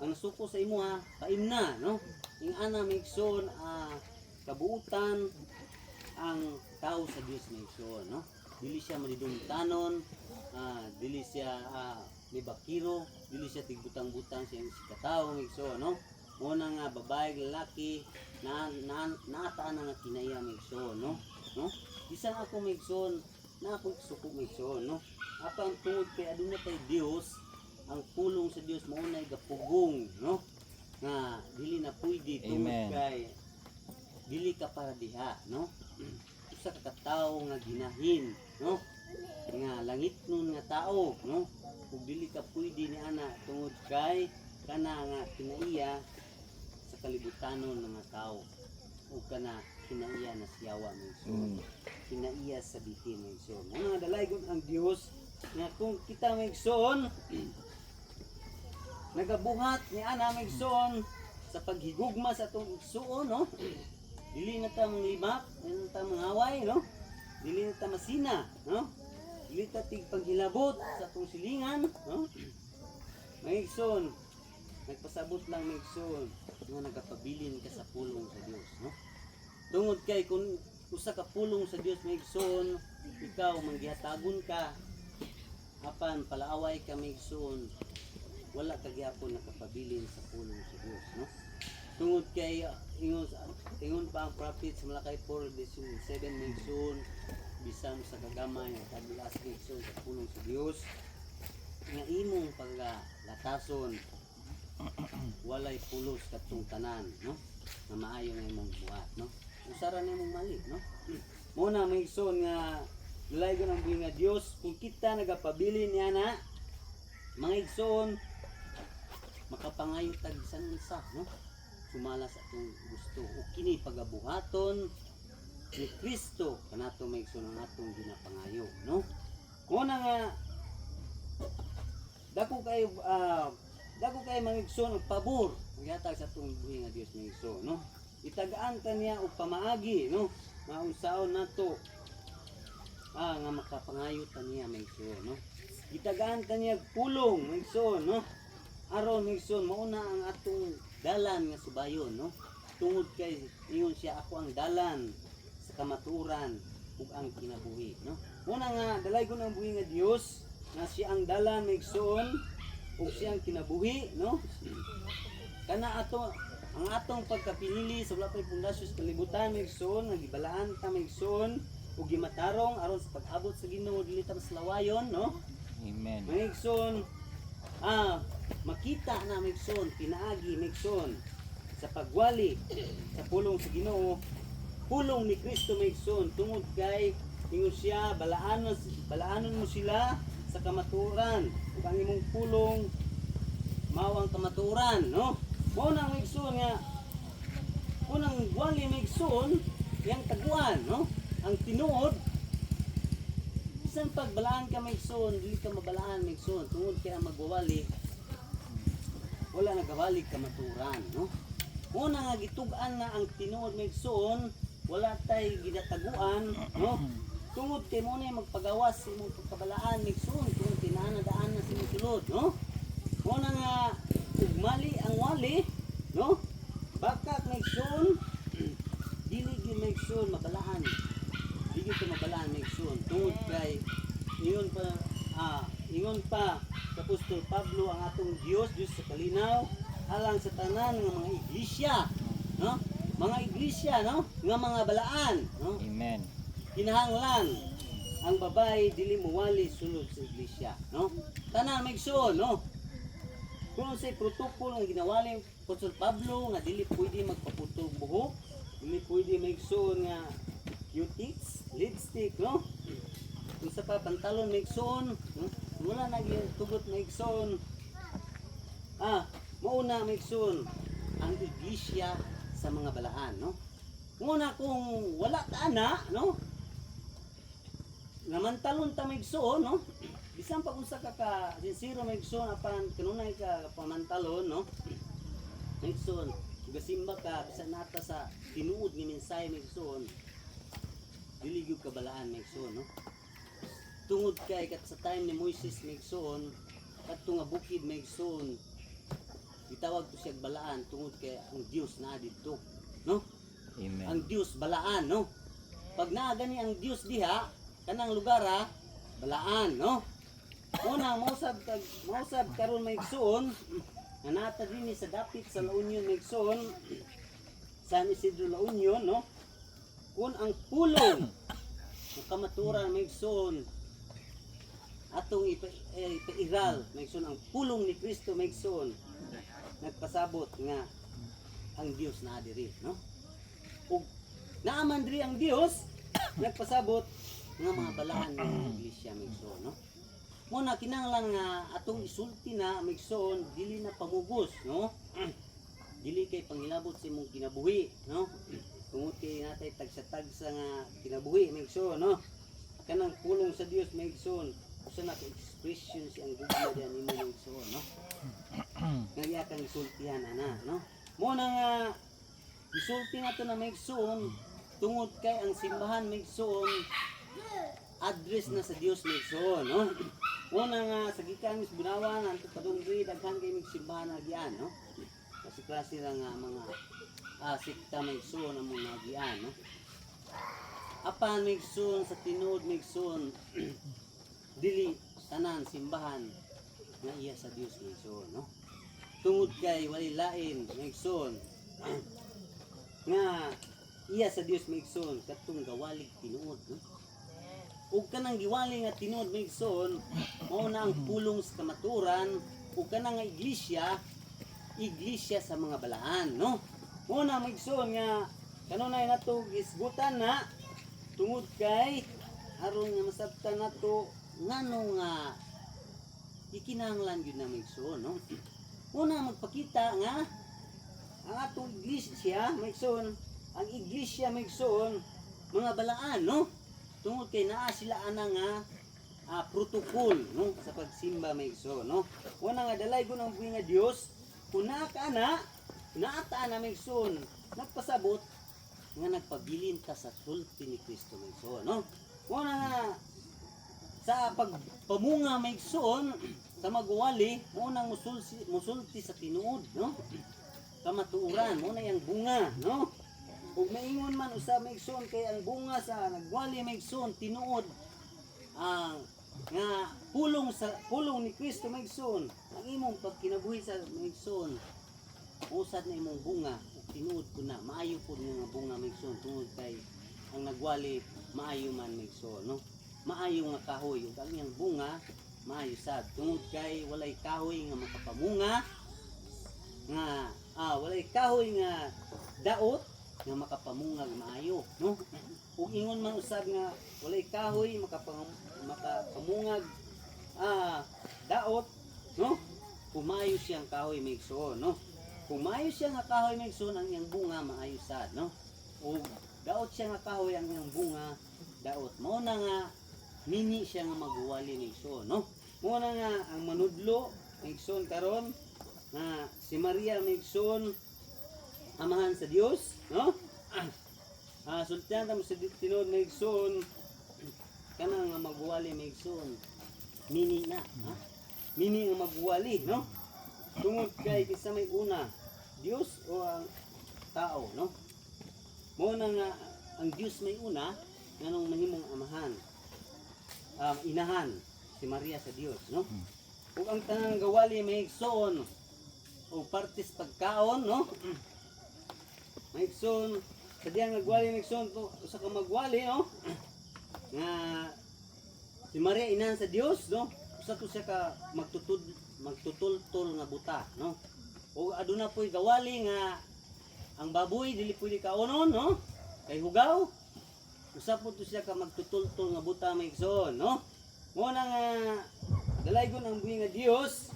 ang nasuko sa imo paimna, no? Ing ana Maigson, kabuutan ang tao sa Dios Maigson, no? Dili siya manidungtanon, dili siya libakiro, dili siya tigbutang-butang siya si katao Maigson, no? Muna nga babae lalaki naataan nga kinaya Maigson, no? No? Bisan ako Maigson, na ako suko Maigson, no? Apang tungod kay aduna tay Dios, ang pulong sa Dios mao nay gapugong, no? Nga dili na pwede tungod kay dili ka para diha, no? Usa ka tawo nga ginahin, no? Nga langit nun nga tao, no? Ug dili ka pwede ni ana tungod kay kana nga kinaiya sa kalibutanon ng mga tao. Ug kana kinaiya na siyawa Maigson. Kinaiya sa bitin Maigson. Mga dalaygon ang Dios nga kung kita Maigson nagabuhat ni ana Maigson sa paghigugma sa atong igsuon, no? Dili na ta manglibak, dili na ta mangaway, no? Dili na ta masina, no? Dili ta tig paghilabot sa atong silingan, no? Maigson, nagpasabot lang Maigson nga nagapabilin ka sa pulong sa Dios, no? Tungod kay kung usa ka pulong sa Dios Maigson, ikaw manggihatagon ka apan palaaway ka Maigson, wala ka gyapon nakapabilin sa pulong sa Dios, no? Tungod kay ingon pa ang prophet sa Malakay 4:7 Maigson, bisan sa kagamay nga kadulas Maigson sa pulong sa Dios nga imong paglatason walay pulos katong tanan, no? Na maayo nga imong buhat, no? Usara na imong mali, no? Muna Maigson nga lalaygon ang buhi nga Dios, kung kita nagapabili niya na mga igsoon makapangayo tag bisan unsa, no? Sumala sa atong gusto o kini pagabuhaton ni Kristo kanato Maigson ang atong ginapangayo, no? Kuna nga dako kay Maigson og pabor gihatag sa atong buhi nga Dios Maigson, no? Itagaan kaniya og pamaagi, no? Maunsaon nato nga makapangayo taniya Maigson, no? Itagaan kaniya pulong Maigson, no? Aron Maigson mauna ang atong dalan nga subayon, no? Tungod kay ingon siya, ako ang dalan sa kamaturan ug ang kinabuhi, no? Muna nga dalaygon ang buhi nga Dios nga siya ang dalan Maigson ug siya ang kinabuhi, no? Kana ang atong pagkapinili sa wala pay pundasyon sa kalibutan Maigson, nga gibalaan ta Maigson ug gimatarong aron sa pag-abot sa Ginoo dili ta maslawayon, no? Amen. Maigson, makita na Maigson, pinaagi Maigson sa pagwali sa pulong sa Ginoo, pulong ni Kristo Maigson, tungod kay ingon siya balaanon mo sila sa kamaturan ug ang imong pulong mao ang kamaturan, no? Mao na Maigson nga unang wali Maigson yang taguan, no? Ang tinuod bisan pagbalaan ka maigsoon, dili ka mabalaan maigsoon, tungod kay ang magwawali wala nagawali ka maturan, no? Una nga gitugan na ang tinuod maigsoon, wala tay ginataguan, no? Tungod kay mo na magpagawas sa imong pagkabalaan maigsoon, tungod kay daan na sa imong sulod, no? Una nga ugmali ang wali, no? Bakak maigsoon, dili gyud maigsoon mabalaan. Dili ka mabalaan maigsoon, tungod kay ingon pa sa Apostol Pablo ang atong Dios sa kalinaw alang sa tanan ng mga iglesia, no? Mga iglesia, no? Nga mga balaan, no? Amen. Kinahanglan ang babae dili muwali sulod sa iglesia, no? Tanan maigsoon, no? Kung sa protocol nga ginawali Apostol Pablo nga dili pwede magpaputog buhok, dili pwede maigsoon nga cutics, lipstick, no? Kung sa pa pantalon maigsoon, no? Wala tugot maigsoon. Mauna maigsoon ang iglesia sa mga balaan, no? Muna kung wala ta ana, no? Namantalon ta maigsoon, no? Bisan pag unsa ka sincero maigsoon apan kanunay ka pamantalon, no? Maigsoon, gasimba ka bisan nata sa tinuod ni mensahe maigsoon. Dili gyud ka balaan maigsoon, no? Tungod kay kat sa time ni Moises maigsoon, kadto nga bukid maigsoon, gitawag to siya balaan tungod kay ang Dios naa didto, no? Amen. Ang Dios balaan, no? Pag naa gani ang Dios diha, kanang lugar balaan, no? Una mausab karon maigsoon, nga nata dinhi sa dapit sa La Union maigsoon, San Isidro La Union, no? Kun ang pulong ng kamaturan maigsoon atong ipairal maigsoon ang pulong ni Kristo maigsoon nagpasabot nga ang Dios naa diri, no? Ug naaman diri ang Dios nagpasabot nga mga balaan ng iglesia maigsoon, no? Muna kinahanglan nga atong isulti na maigsoon dili na pamugos, no? Dili kay panghilabot sa imong kinabuhi, no? Tungod kay natay tagsa-tagsa nga kinabuhi maigsoon, no? Kanang pulong sa Dios maigsoon usa na ka expression si ang gugma diyan nimo maigsoon, no? Nga kang isultihan ana, no? Muna nga isulti nato na maigsoon tungod kay ang simbahan maigsoon address na sa Dios maigsoon, no? Una nga sa gikan mis Bunawan anto padungri daghan kay mig simbahan agian, no? Kasi klase ra nga mga sikta maigsoon ang mga agian, no? Apan maigsoon sa tinuod maigsoon dili tanan simbahan nga iya sa Dios maigsoon, no? Tungod kay walay lain maigsoon nga iya sa Dios maigsoon katong gawalig tinuod, no? Ug kanang giwali nga tinuod maigsoon mao na ang pulong sa kamaturan ug kanang nga iglesia sa mga balaan, no? Mao na maigsoon nga kanunay nato gisgutan na tungod kay aron nga masabtan nato ngano nga ikinahanglan gyud na maigsoon, no? Una magpakita nga ang atong iglesia maigsoon, ang iglesia maigsoon mga balaan, no? Tungod kay naa sila ana nga protocol, no, sa pagsimba maigsoon, no? Una nga dalay ko ng buhi nga Dios, kung naa ka ana, naata na maigsoon, nagpasabot nga nagpabilin ta sa sulti ni Kristo maigsoon, no? Una nga sa pagpamunga maigsoon sa magwali, unang musulti sa tinuod, no? Kamatuuran, muna yung bunga, no? Ug maingon man usab maigsoon kay ang bunga sa nagwali maigsoon tinuod nga pulong ni Kristo maigsoon. Ang imong pagkinabuhi sa maigsoon, usad na imong bunga ug tinuod ko na maayo pud nga bunga maigsoon tungod kay ang nagwali maayo man maigsoon, no? Maayo nga kahoy ug ang iyang bunga maayo sad tungod kay walay kahoy nga makapamunga nga walay kahoy nga daot nga makapamungag maayo, no? Ug ingon man usab nga walay kahoy makapamungag daot, no? Kumayo siyang kahoy maigsoon, no? Kumayo siya nga kahoy maigsoon ang iyang bunga maayo sad, no? Ug daot siya nga kahoy ang iyang bunga daot. Mao na nga mini siya nga magwali maigsoon, no? Muna nga ang manudlo maigsoon karon nga si Maria maigsoon amahan sa Dios, no? Sultan mo sa tinuod maigsoon kana nga magwali maigsoon mini na, ha? Mini nga magwali, no? Tungod kay kisa may una Dios o ang tao, no? Muna nga ang Dios may una nganong mahimong amahan, inahan si Maria sa Dios, no? Ug ang tanang gawali maigsoon o partis pagkaon, no? Maigsoon sa diyang nagwali maigsoon to usa ka magwali, no? Nga si Maria inahan sa Dios, no? Usa to siya ka magtutultol nga buta, no? O aduna po'y gawali nga ang baboy dili pwede kaonon, no? Kay hugaw. Usa po to siya ka magtutultol nga buta maigsoon, no? Muna nga dalaygon ang buhi nga Dios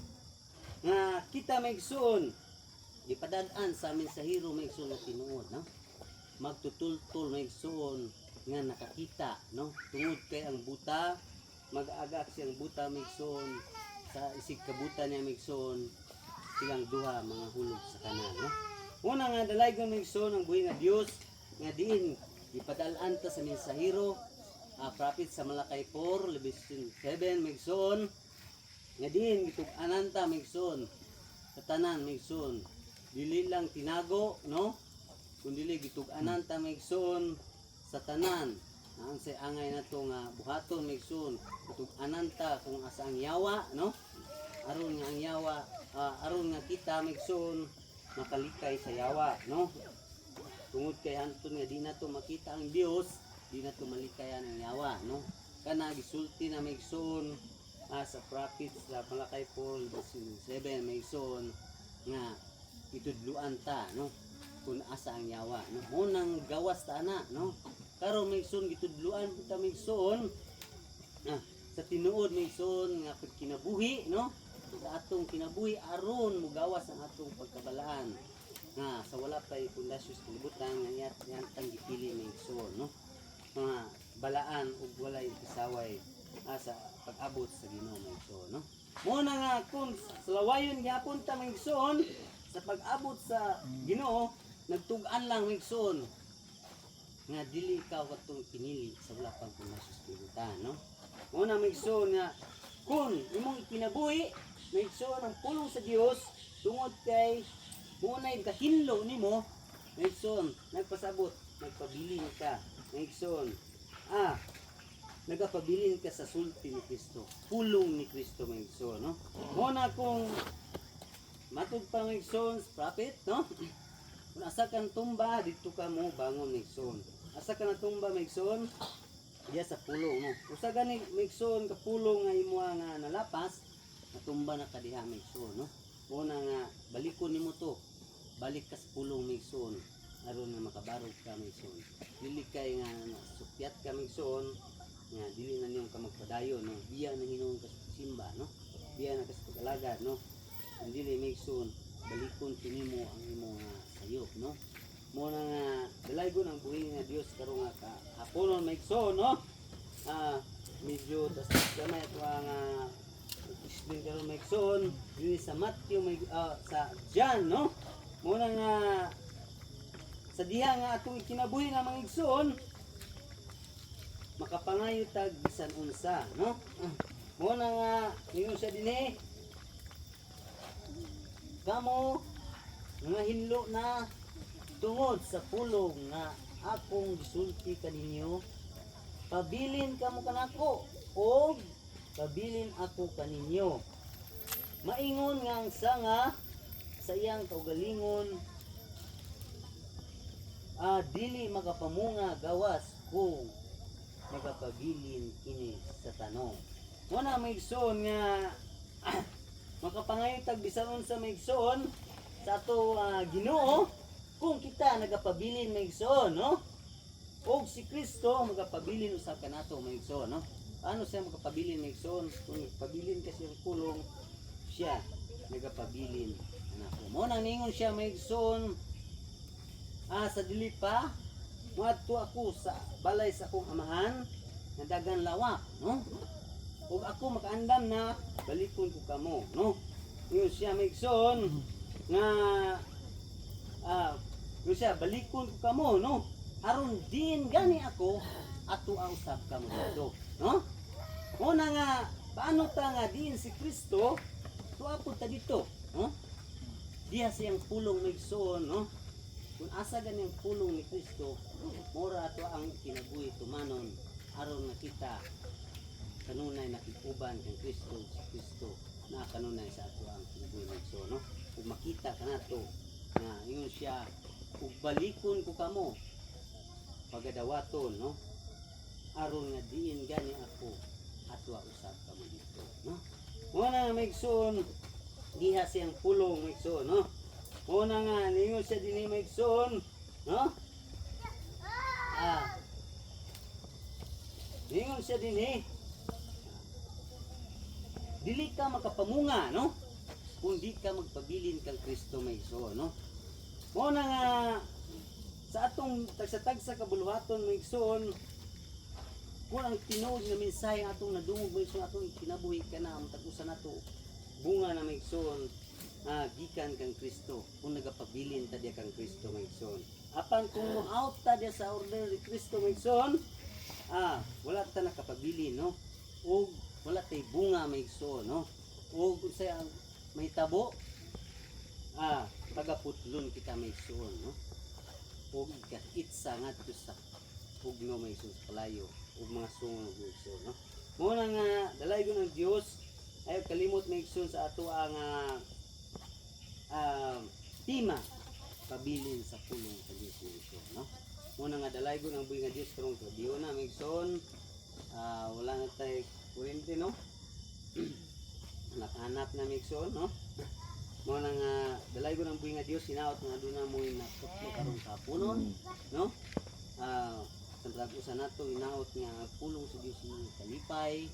nga kita maigsoon ipadad-an sa mensahero maigsoon nga tinuod, no? Magtutultol maigsoon nga nakakita, no? Tungod kay ang buta mag-agak siyang buta maigsoon sa isig kabuta niya maigsoon silang duha mga hulog sa kanan, no? Una nga dalaygon maigsoon ang buhi nga Dios nga diin ipadal-an ta sa mensahero prophet sa Malakay 4:7 maigsoon nga diin gitug-anan ta maigsoon sa tanan maigsoon dili lang tinago, no? Kundi gitug-anan ta maigsoon sa tanan ang say angay nato nga buhaton maigsoon gitug-anan ta kung asa ang yawa, no? Aron nga ang yawa aron nga kita maigsoon makalikay sa yawa, no? Tungod kay hantud nga di nato makita ang Dios, di nato malikayan ang yawa, no? Kana gisulti na maigsoon sa prophet sa Malakay 4:7 maigsoon nga itudluan ta, no? Kung asa ang yawa, no? Munang gawas ta ana, no? Karon maigsoon gitudluan ta maigsoon sa tinuod maigsoon nga pagkinabuhi, no? Sa atong kinabuhi aron mugawas ang atong pagkabalaan nga sa wala pay pundasyon sa kalibutan nga yantang gipili maigsoon, no? Mga balaan ug walay kasaway sa pag-abot sa Ginoo maigsoon, no? Muna nga kung salawayon gyapon ta maigsoon sa pag-abot sa Ginoo nagtug-an lang maigsoon nga dili ka katong pinili sa wala pang pundasyon sa kalibutan, no? Muna maigsoon nga kung imong ikinabuhi maigsoon ang pulong sa Dios tungod kay muna yung kahinlo nimo maigsoon nagpasabot nagpabilin ka maigsoon nagapabilin ka sa sulti ni Kristo pulong ni Kristo maigsoon, no? Muna kung matud pa maigsoon sa prophet, no? Kung asa kang tumba dito ka mo bangon maigsoon, asa ka na tumba maigsoon diya sa pulong, no? Usa gani maigsoon ka pulong nga imo nga nalapas natumba na kadiha maigsoon, no? Una nga balikon nimo to balik ka sa pulong maigsoon aron nga makabarog ka maigsoon dili kay nga supyat ka maigsoon nga dili na niyong ka magpadayon, no? Biya na Hinuon ka sa simba, no? Biya na ka sa pag-alagad, no? Ang dili maigsoon balikon kinimo ang imo nga sayop, no? Muna nga dalaygon ang buhi nga Dios karon nga kahaponon maigsoon, no? Medyo tas gamay ito ang explain karon maigsoon dili sa Matthew sa John, no? Muna nga sa diha nga atong ikinabuhi na maigsoon makapangayo tag bisan unsa, no? Muna nga ingon siya dinhi kamo nga hinlo na tungod sa pulong nga akong gisulti kaninyo pabilin kamo kanako o pabilin ako kaninyo maingon nga ang sanga sa iyang kaugalingon dili makapamunga gawas kung magapabilin kini sa tanong. Muna maigsoon nga makapangayo tag bisan unsa maigsoon sa ato Ginoo kung kita nagapabilin maigsoon, no? Og si Kristo magapabilin usab kanato maigsoon, no? Ano siya magapabilin maigsoon? Kung pabilin kasi ang pulong siya nagapabilin anako. Mo nang ningon siya maigsoon sa dili pa moadto ako sa balay sa akong amahan nga daghang lawak, no? Ug ako makaandam na balikon ko kamo, no? Yun siya maigsoon nga yun siya balikon ko kamo, no? Aron din gani ako ato ang usab kamo dito, no? Una nga paano ta nga din si Kristo tuapod ta dito, no? Diha siyang pulong maigsoon, no? Kung asa ganyang pulong ni Kristo, mora ato ang kinabuhi tumanon aron nakita kanunay nakikuban kang Kristo si Kristo na kanunay sa ato ang kinabuhi maigsoon, no? Ug makita kanato nga ingon siya ug balikon ko kamo pagadawaton, no? Aron nga diin gani ako ato usab kamo dito, no? Muna nga maigsoon diha siyang pulong maigsoon, no? Muna nga ningon siya dinhi maigsoon, no? Ningon siya dinhi dili ka makapamunga, no? Kung di ka magpabilin kang Kristo maigsoon, no? Muna nga sa atong tagsa-tagsa kabuluhaton maigsoon kung ang tinuod nga mensahe ang atong nadungog maigsoon atong kinabuhi ka na ang tag-usa nato bunga na maigsoon gikan kang Kristo kung nagapabilin ta diya kang Kristo maigsoon. Apan kung mo-out ta diya sa order ni Kristo maigsoon, wala ta nakapabilin, no? O wala tay bunga maigsoon, no? O kung say ang may tabo, tagaputlon kita maigsoon, no? O ikakitsa ngadto sa pugno maigsoon sa kalayo o mga sungong maigsoon, no? Muna nga dalaygon ng Dios ayaw kalimot maigsoon sa ato ang tima pabilin sa pulong sa Diyos maigsoon, no? Muna nga dalaygon ang buhi nga Diyos karong tradiyo na maigsoon, wala na tay kurente, no? Anak-anak na maigsoon, no? Muna nga dalaygon ang buhi nga Diyos hinaot nga aduna mo nakutlo karong kapunon, no? Sa tragusa nato hinaot nga pulong sa Diyos nga kalipay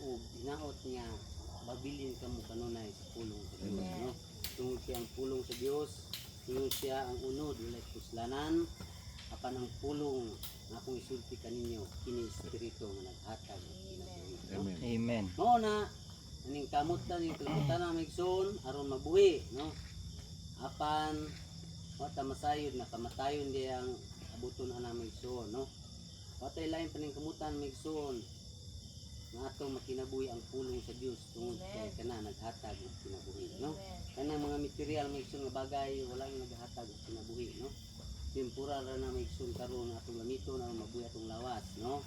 o hinaot nga mabilin kamo kanunay sa pulong sa Diyos, no? Tungod siya ang pulong sa Diyos, tungod siya ang unod walay kuslanan, apan ang pulong nga akong isulti kaninyo kini espiritu nga naghatag og kinabuhi, no? Amen. Mao na aning kamutan ning kalibutan na maigsoon aron mabuhi, no? Apan wata masayod na kamatayon di ang abuton ana maigsoon, no? Watay lain pa ning kamutan maigsoon nga atong makinabuhi ang pulong sa Dios tungod kay kana naghatag og kinabuhi, no? Kanang mga material maigsoon nga bagay wala nga naghatag og kinabuhi, no? Temporal ra na maigsoon karon atong gamiton aron mabuhi atong lawas, no?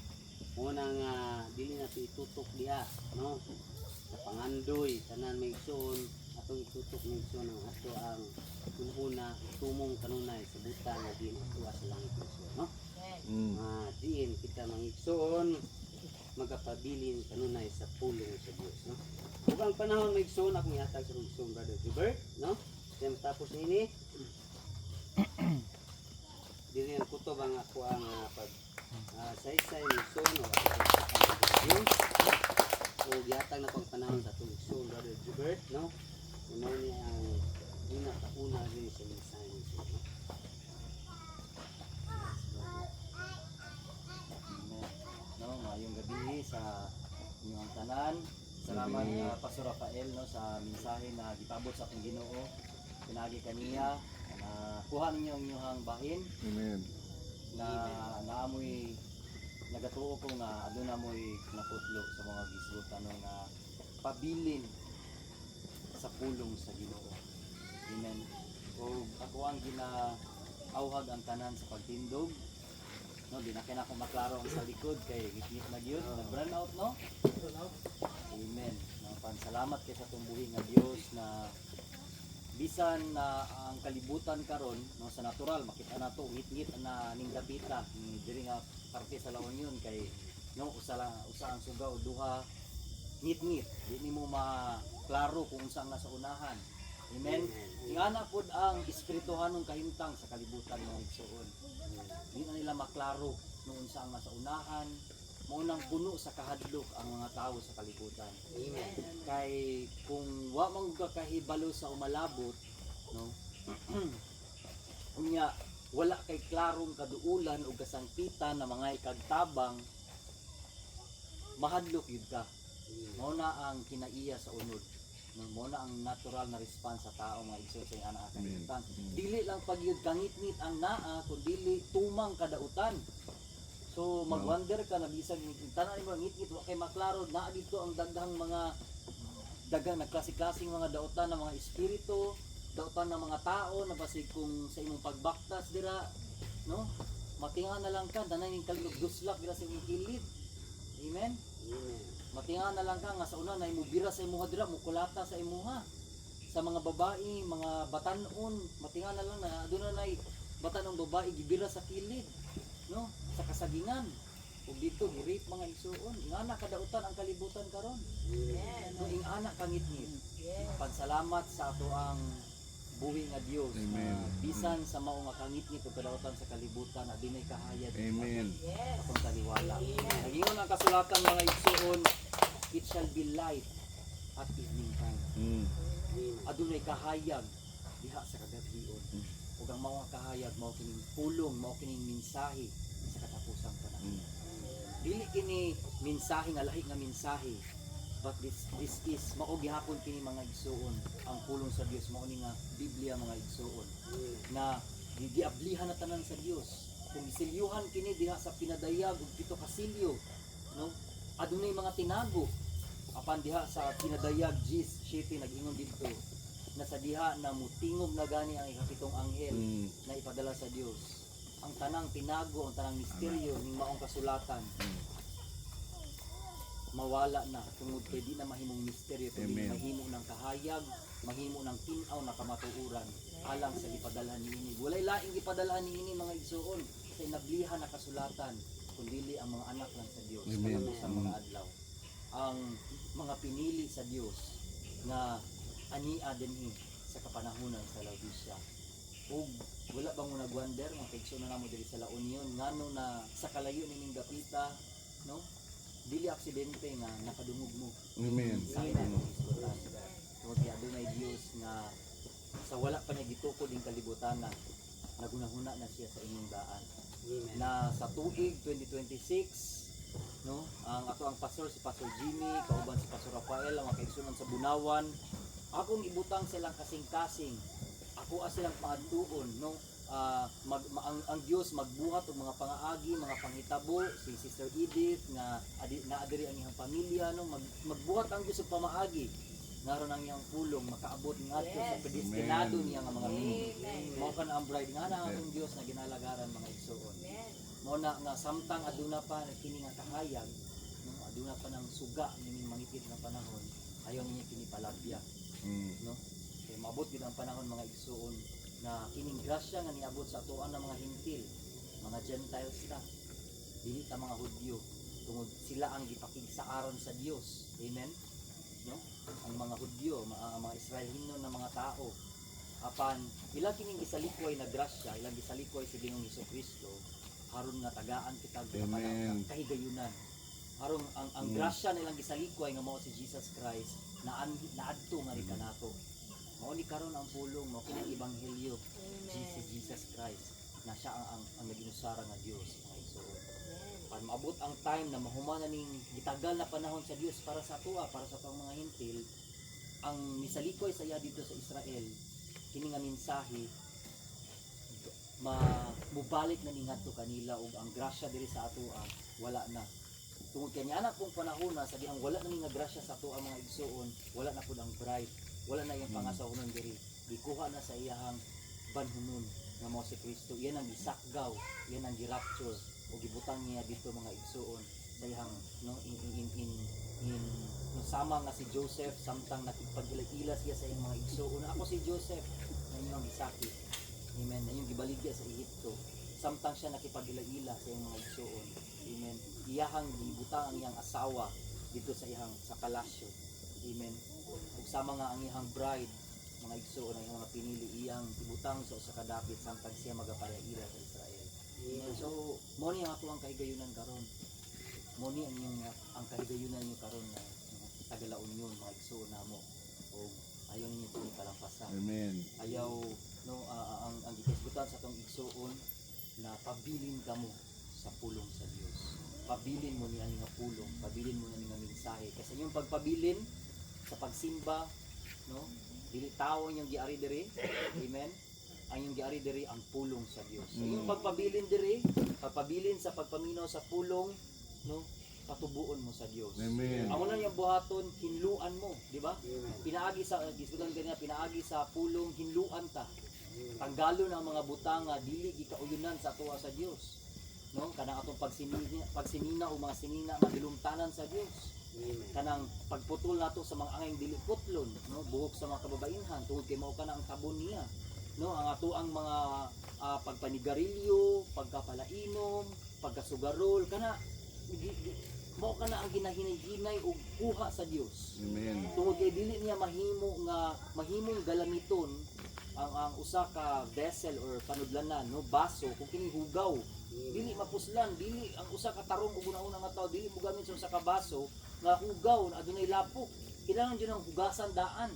Una nga dili na to itutok diha, no? Sa pangandoy tanan maigsoon atong itutok maigsoon ang ato ang una tumong kanunay sa buta nga diin ato sa langit maigsoon, no? Diin kita mangigsoon magapabilin kanunay sa pulong sa Dios, no? Ug ang panahon maigsoon akong ihatag sa maigsoon Brother Gilbert, no? Then tapos ini dili ang kutob ang ako ang pag saysay maigsoon o Dios o gihatag na pag panahon sa maigsoon Brother Gilbert, no? Mao ni ang una din sa mensahe maigsoon, no? No, ngayong gabi sa inyong tanan. Salamat Pastor Rafael, no, sa mensahe na gipabot sa akong Ginoo. Pinagi kaniya na kuha ninyo ang inyong bahin. Amen. Na naamoy nagatuo ko nga aduna moy naputlo sa mga gisgutan nga pabilin sa pulong sa Ginoo. Amen. O ako ang ginaawhag ang tanan sa pagtindog. No, di na kaya ako maklaro ang sa likod kay gitgit na gyud, nag-burn out, no? Amen. Salamat kay sa tumbuhi nga Dios na bisan na ang kalibutan karon, no, sa natural makita nato ngit-ngit na ning dapita ni diri nga parte sa La Union kay no usa ang sugaw duha ngit-ngit di nimo maklaro kung saan nga sa unahan. Amen. Ingana pod ang espirituhanong kahimtang sa kalibutan mga igsoon. Di na nila maklaro kung saan nga sa unahan, mao nang puno sa kahadlok ang mga tao sa kalibutan. Amen. Kay kung wa man ka kahibalo sa umalabot, no? Unya wala kay klarong kaduulan o kasangpitan na mga ikagtabang mahadlok yun ka. Mao na ang kinaiya sa unod. No, mao na ang natural na response sa tao mga igsoon sa iyang anak kalibutan. Dili lang pag yun kangit-ngit ang naa, kundi tumang kadautan. So mag-wonder ka na bisag tanan mo ngit-ngit wa kay maklaro naa dito ang daghang nagklase-klaseng mga dautan ng mga espiritu, dautan ng mga tao na basig kung sa imong pagbaktas dira, no? Matinga na lang ka danay ning kalog duslak dira sa imong kilid. Amen. Matinga na lang ka nga sa una na imo bira sa imuha dira mukulata sa imuha. Sa mga babae, mga batan-on, matinga na lang na aduna nay batan-ong babae gibira sa kilid, no? Sa kasagingan. Ug dito girip mga igsuon, ingana kadautan ang kalibutan karon. No, ingana kangit-ngit. Pansalamat sa ato ang buhi nga Dios. Bisan sa mao nga kangit-ngit ug kadautan sa kalibutan adunay kahayag. Amen. Akong taliwala. Nagingon ang kasulatan mga igsuon, it shall be light at evening time. Adunay kahayag diha sa kagabion. Ug ang mao nga kahayag mao kining pulong, mao kining mensahe sa katapusang panahon. Dili kini mensahe nga lahi nga mensahe, but this is mao gihapon kini mga igsuon ang pulong sa Dios, mao ni nga Biblia mga igsuon na giablihan na tanan sa Dios. Kung isilyuhan kini diha sa pinadayag ug pito ka silyo, no? Adunay mga tinago apan diha sa pinadayag Gis 7 nag-ingon dito na sa diha na mutingog na gani ang ikapitong anghel na ipadala sa Dios. Ang tanang tinago, ang tanang misteryo ning maong kasulatan mawala na tungod kay di na mahimong misteryo kundi mahimo ng kahayag, mahimo ng tinaw na kamatuoran alang sa ipadalhan niini. Walay laing ipadalhan niini mga igsuon sa inablihan na kasulatan kundi ang mga anak lang sa Dios sa mga adlaw. Ang mga pinili sa Dios nga ania dinhi sa kapanahunan sa Laodicea. Ug wala bang mo nag-wonder mga kaigsoon na namo diri sa La Union ngano na sa kalayo nining gapita, no? Dili aksidente nga nakadungog mo. Amen. Sa ilang istorya. Tungod kay adunay Dios nga sa wala pa niya gitukod ing kalibutan na nagunahuna na siya sa inyong daan. Na sa tuig 2026, no, ang ato ang pastor si Pastor Jimmy, kauban si Pastor Rafael, ang mga kaigsunan sa Bunawan, akong ibutang silang kasing-kasing. Ako silang paadtuon, no? Ang Dios magbuhat og mga pangaagi, mga panghitabo, si Sister Edith nga naadiri ang iyang pamilya, no? Magbuhat ang Dios og pamaagi. Ngaron ang iyang pulong makaabot ngadto sa predestinado niya nga mga minutes. Mao kan ang bride nga na ang Dios na ginalagaran mga igsoon. Mao na nga samtang aduna pa kini nga kahayag, no? Aduna pa ng suga ning mangipit nga panahon, ayon niya kini palabya, no? Kay maabot gid ang panahon mga igsuon na kining grasya nga niabot sa atuan ng mga hintil, mga Gentiles ta, dili ta mga Hudyo, tungod sila ang gipakigsaaron sa Dios. Amen. No? Ang mga Hudyo, mga Israelino na mga tao, apan ila kining gisalikoy na grasya, ilang gisalikoy si Ginoong Hesukristo, aron nga tagaan kita ng kahigayunan. Aron ang grasya nilang gisalikoy nga mao si Jesus Christ naadto nga ri kanato. Mao ni karon ang pulong, mao kining ebanghelyo, Jesus Christ na siya ang naginusara nga Dios mga igsoon. Pan maabot ang time na mahumana ning gitagal na panahon sa Dios para sa atoa, para sa mga hintil, ang misalikoy sa iya dito sa Israel, kini nga mensahe mubalik na ningadto kanila ug ang grasya diri sa atoa wala na. Tungod kay niana pong panahon na sa dihang wala na ning grasya sa atoa mga igsoon, wala na pud ang bride. Wala na yung pangasahunon diri. Gikuha na sa iyahang banhunon nga mao si Kristo. Iyan ang gisakgaw, iyan ang girapture o gibutang niya dito mga igsuon sa iyahang no sama nga si Joseph samtang nakipag-ila siya sa iyang mga igsuon. Ako si Joseph na inyong gisakit. Amen. Na inyong gibaligya sa Ehipto. Samtang siya nakipag-ila sa iyang mga igsuon. Amen. Iyahang gibutang ang iyang asawa dito sa iyang sa palasyo. Amen. Ug sama nga ang iyang bride, mga igsoon ang iyang mga pinili iyang ibutang sa usa ka dapit samtang siya magapalaila sa Israel. Amen. So, mo ni ang ato ang kahigayunan karon. Mo ni ang kahigayunan niyo karon na taga-La Union mga igsoon namo. O ayaw ninyo kini kalampasan. Amen. Ayaw no ang gikasbutan sa atong igsoon na pabilin kamo sa pulong sa Dios. pabilin mo ni ani nga pulong, pabilin mo ni nga mensahe. Kasi yung pagpabilin sa pagsimba, no? Dili tao yung giari diri. Amen. Ang yung giari diri ang pulong sa Dios. Sa yung pagpabilin diri, pagpabilin sa pagpaminaw sa pulong, no? Patubuon mo sa Dios. Amen. Ang una yung buhaton, hinluan mo, di ba? Pinaagi sa gisgutan kanina, pinaagi sa pulong, hinluan ta. Tanggalon ang mga butanga dili gikauyunan sa tuwa sa Dios. No? Kanang atong pagsinina o mga sinina nga dilumtanan sa Dios. Kanang pagputol nato sa mga angay dili putlon, no? Buhok sa mga kababainhan tungod kay mao kana ang tabon niya. No, ang ato ang mga pagpanigarilyo, pagkapalainom, pagkasugarol kana mao kana ang ginahinay-hinay og kuha sa Dios. Amen. Tungod kay dili niya mahimong galamiton ang usa ka vessel or panudlanan, no, baso kung kini hugaw. Dili mapuslan, dili ang usa ka tarong ug una-una nga tawo dili mo gamit sa usa ka baso nga hugaw na adunay lapok. Kailangan jud ang hugasan daan.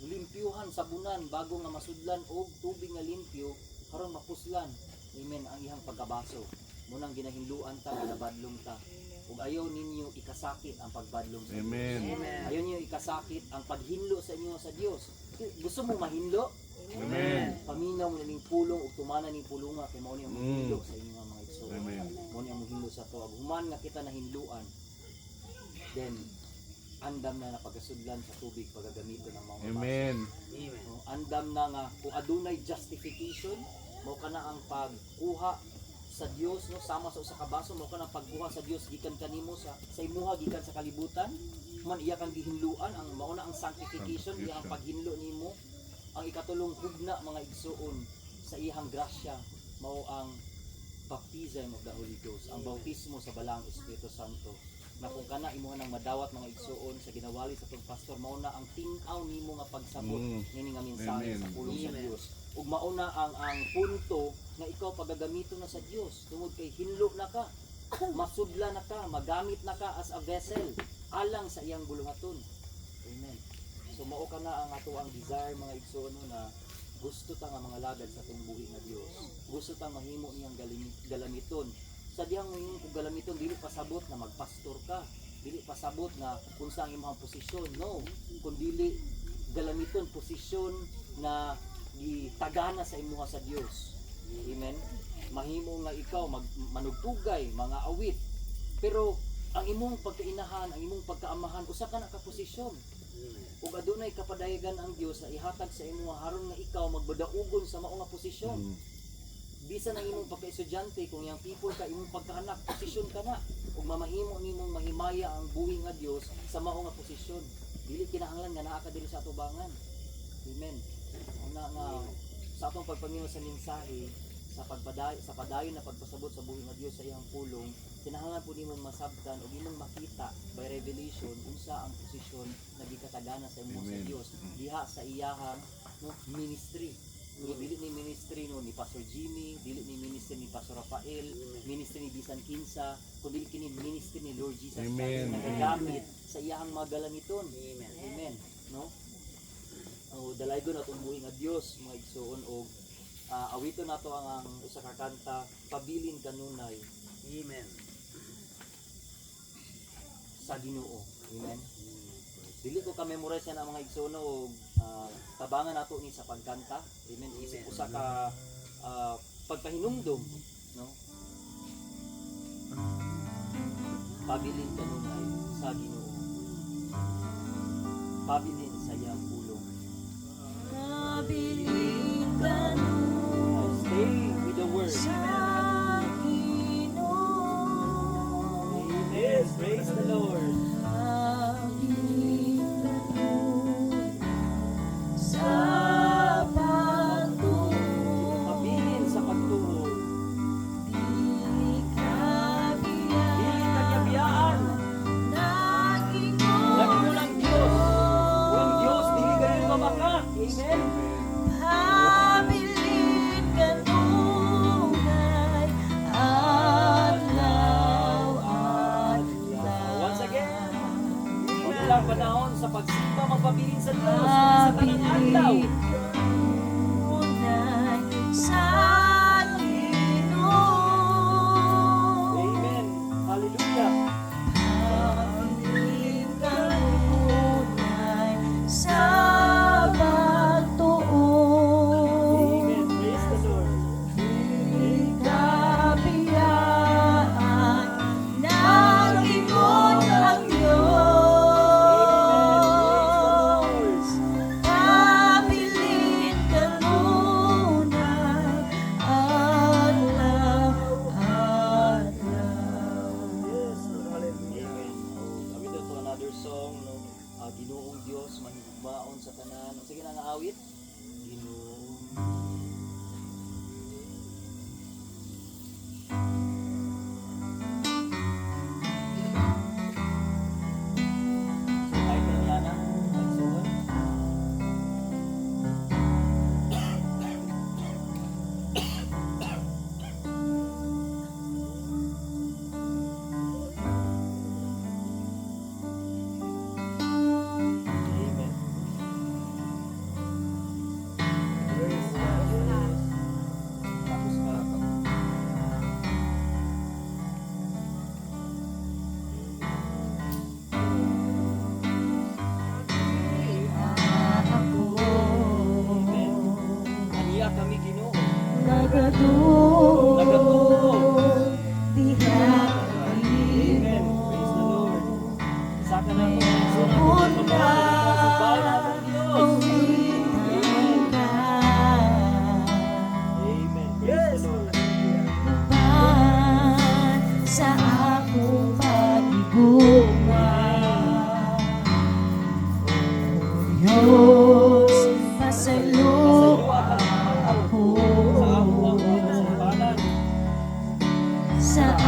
Limpyuhan, sabunan bago nga masudlan og tubig nga limpyo karon mapuslan. Amen ang ihang pagkabaso. Munang ginahinluan ta ginabadlong ta. Ug ayaw ninyo ikasakit ang pagbadlong sa Amen. Dios. Ayaw ninyo ikasakit ang paghinlo sa inyo sa Dios. Gusto mo mahinlo? Amen. Paminaw nga ning pulong ug tumana ning pulunga kay mao ni ang mahinlo sa inyo nga mga igsoon. Amen. Mao ni ang mahinlo sa to. Ug human nga kita nahinluan. Then andam na napagkasudlan sa tubig pagagamiton ng mga baso. Amen. No, andam na nga kung adunay justification mo kana ang pagkuha sa Dios, no, sama sa usa ka baso mo kana pagkuha sa Dios gikan kanimo sa imuha gikan sa kalibutan man iya kang gihinluan ang mauna ang sanctification iya ang paghinlo nimo ang ikatulong hugna mga igsoon sa iyang grasya mao ang baptism of the Holy Ghost ang bautismo sa balang Espiritu Santo na kung kana imo nang madawat mga igsoon sa ginawali sa pastor mao na ang tin-aw nimo nga pagsabot nini nga mensahe Amen. sa pulong sa Dios ug mao na ang punto nga ikaw pagagamito na sa Dios tungod kay hinlo na ka masudla na ka magamit na ka as a vessel alang sa iyang buluhaton. Amen. So mao kana ang ato ang desire mga igsoon na gusto ta nga mga lagad sa atong buhi nga Dios gusto ta mahimo niyang galamiton sa dihang mo kung galamiton dili pasabot na magpastor ka dili pasabot na kung saan imong posisyon no kun dili galamiton posisyon na gitagana sa imuha sa Dios. Amen. Mahimo nga ikaw manugtugay mga awit pero ang imong pagkainahan ang imong pagkaamahan usa ka na ka posisyon ug adunay kapadayagan ang Dios na ihatag sa imuha aron nga ikaw magbadaugon sa mao nga posisyon. Bisan ang imong pagka-estudyante kung yang people ka imong pagkaanak posisyon ka na ug mamahimo nimong mahimaya ang buhi nga Dios sa mao nga posisyon dili kinahanglan nga naa ka diri sa atubangan. Amen. Una nga sa atong pagpaminaw sa mensahe sa padayon na pagpasabot sa buhi nga Dios sa iyang pulong kinahanglan po nimong masabtan ug imong makita by revelation unsa ang posisyon na gikatagana sa imong sa Dios diha sa iyahang no, ministry. Dili ni ministry no ni Pastor Jimmy, dili ni ministry ni Pastor Rafael, ministry ni Bisan Kinsa, kundi kini ministry ni Lord Jesus Christ na gagamit sa iyang mga galamiton. Amen. No? O dalaygon atong buhi nga Dios mga igsoon og awiton nato ang usa ka kanta pabilin kanunay. Amen. Sa Ginoo. Amen. Dili ko ka-memorize yan ang mga igsoon og tabangan nato ni sa pagkanta. Amen. Isip usa ka pagpahinumdom, no? Pabilin kanunay sa Ginoo. Pabilin sa iyang pulong. Pabilin kanunay Stay with the word. sa Ginoo. Yes, praise the Lord. Pabilin kanunay sa pagtuo. Pabilin sa pagtuo. Dili kabiyan Dili kanyabiyaan. na Lagi mo lang Diyos. Huwag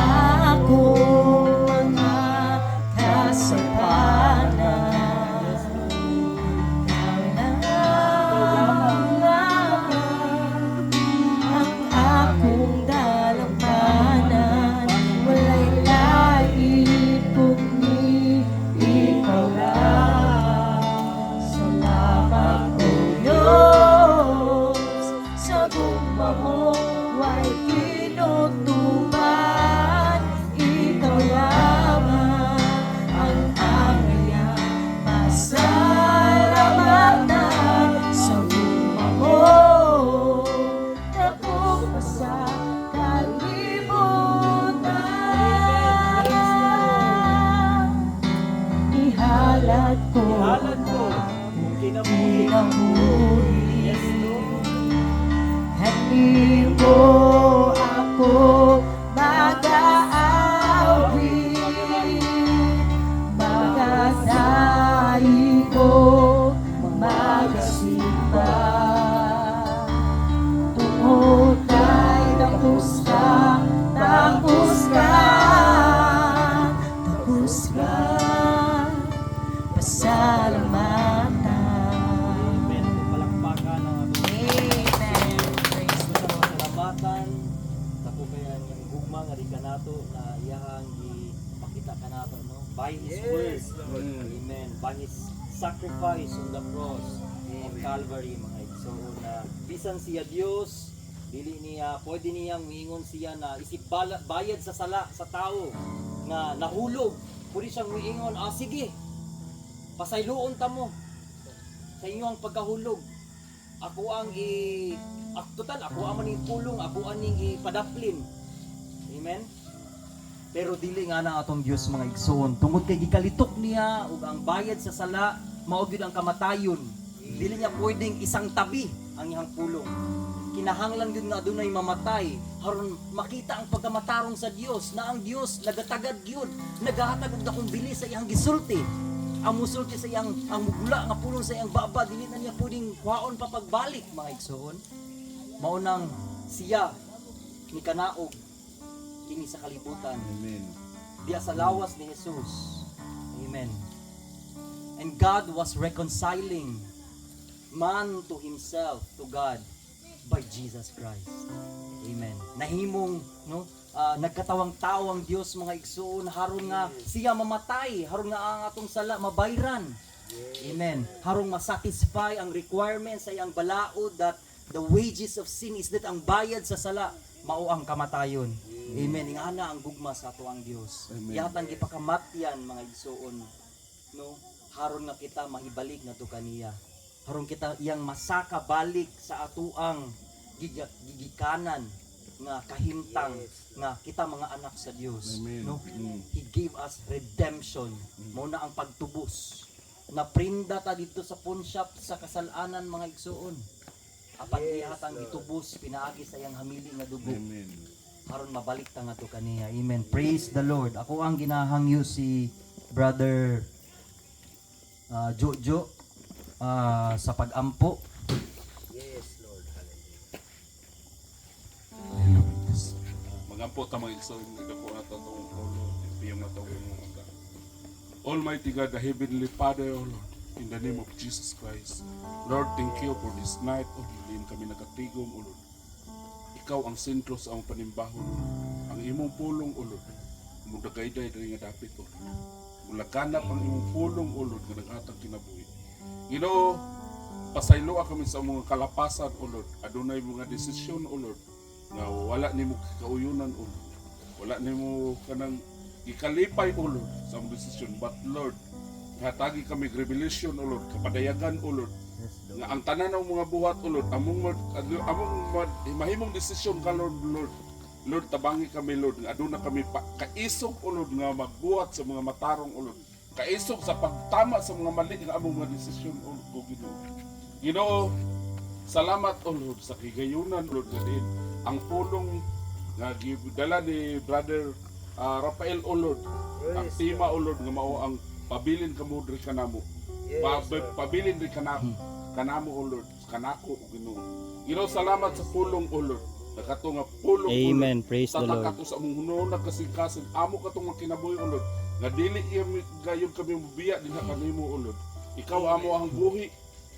akong mga kasalanan. Ikaw lang ang akong dalampanan. Wala'y lain kundi ikaw lang. Salamat o Diyos sa gugma mo ay tinutupan. Ikaw lamang ang aming pasalamatan. Sa gugma mo takbo pa sa kalibutan. Ihalad ko kinabuhi. Hindi mo ako mag-aawit, magdadahi ko magasimba. Tungkol kay tapos ka, pasalamatan. Palakpakan ang Amen. Praise the Lord. pasalamatan tako kaya yung gugma nga di kanato na iyahang ipakita kanato no by his word. Amen. By his sacrifice on the cross of Calvary mga igsoon na bisan siya Dios dili niya pwede niyang miingon siya na isip bayad sa sala sa tao na nahulog. Pwede siyang miingon, sige, pasayloon ta mo sa inyong pagkahulog. Ako ang total, ako ang maning pulong, ako aning ipadaplin. Amen? Pero dili nga na atong Dios mga igsoon. Tungod kay gikalitok niya ug ang bayad sa sala mao gyud ang kamatayon. Dili niya pwedeng isang tabi ang iyang pulong. Kinahanglan gyud nga adunay mamatay aron makita ang pagkamatarong sa Dios na ang Dios nagatagad gyud, nagahatag og dakong bilis sa iyang gisulti. Ang musulti sa iyang ang mugula nga pulong sa iyang baba dili na niya pwedeng kuhaon pa pagbalik mga igsoon. Mao nang siya ni kanaog kini sa kalibutan. Amen. Diya sa lawas ni Jesus. Amen. And God was reconciling man to himself, to God, by Jesus Christ. Amen. Nahimong nagkatawang tao ang Dios mga igsoon haron nga siya mamatay, haron nga ang atong sala mabayran. Amen. Harong masatisfy ang requirements sa iyang balaod that the wages of sin is that ang bayad sa sala mao ang kamatayon. Amen. Ingana ang gugma sa ato ang Dios. Amen. Yatang gipakamatyan mga igsoon. No? Haron nga kita mahibalik na to kaniya. Haron kita iyang masaka balik sa atuang gigikanan nga kahimtang nga kita mga anak sa Dios. Amen. No? Mm. He gave us redemption. Mao na ang pagtubos. Naprinda ta dito sa pawn shop sa kasalanan mga igsoon. Apan ihatang gitubos pinaagi sa iyang hamili nga dugo. Amen. Aron mabalik ta nga to kaniya. Amen. Praise the Lord. Ako ang ginahangyo si Brother Jojo sa pag-ampo. Magampo ta mga igsoon, dako na ta tong ulo, ipiyong na tong mga. Almighty God, the Heavenly Father, O Lord, in the name of Jesus Christ. Lord, thank you for this night, O Lord, din kami nakatigom, O Lord. Ikaw ang sentro sa among panimbahon, O Lord. Ang imong pulong, O Lord, mudagayday diri nga dapit, O Lord. Mulaganap ang imong pulong, O Lord, nga nag-atang kinabuhi. Ginoo, pasayloa kami sa mga kalapasan, O Lord. Adunay mga desisyon, O Lord, nga wala nimo kauyunan, O Lord. Wala nimo kanang ikalipay, O Lord, sa among desisyon. But Lord, hatagi kami revelation, O Lord, kapadayagan, O Lord, nga ang tanan ng mga buhat, O Lord, among mahimong desisyon ka, Lord, Lord, tabangi kami, Lord, nga aduna kami kaisog, O Lord, nga magbuhat sa mga matarong, O Lord, kaisog sa pagtama sa mga mali nga among mga desisyon, O Lord, Ginoo. Ginoo, salamat, O Lord, sa kigayunan, Lord, nga din ang pulong nga gidala ni Brother Rafael, O Lord, ang tima, O Lord, nga mao ang pabilin kamo diri kanamo. Pabilin diri kanamo, O Lord, kanako, O Ginoo. Ginoo, salamat sa pulong, O Lord. nakato nga pulong Amen. ulod. Praise the Tatak Lord. kato sa among hunahon na kasing-kasing amo katong mga kinabuhi ulod nga dili gayon kami mubiya dinha kanimo ulod. Ikaw amo ang buhi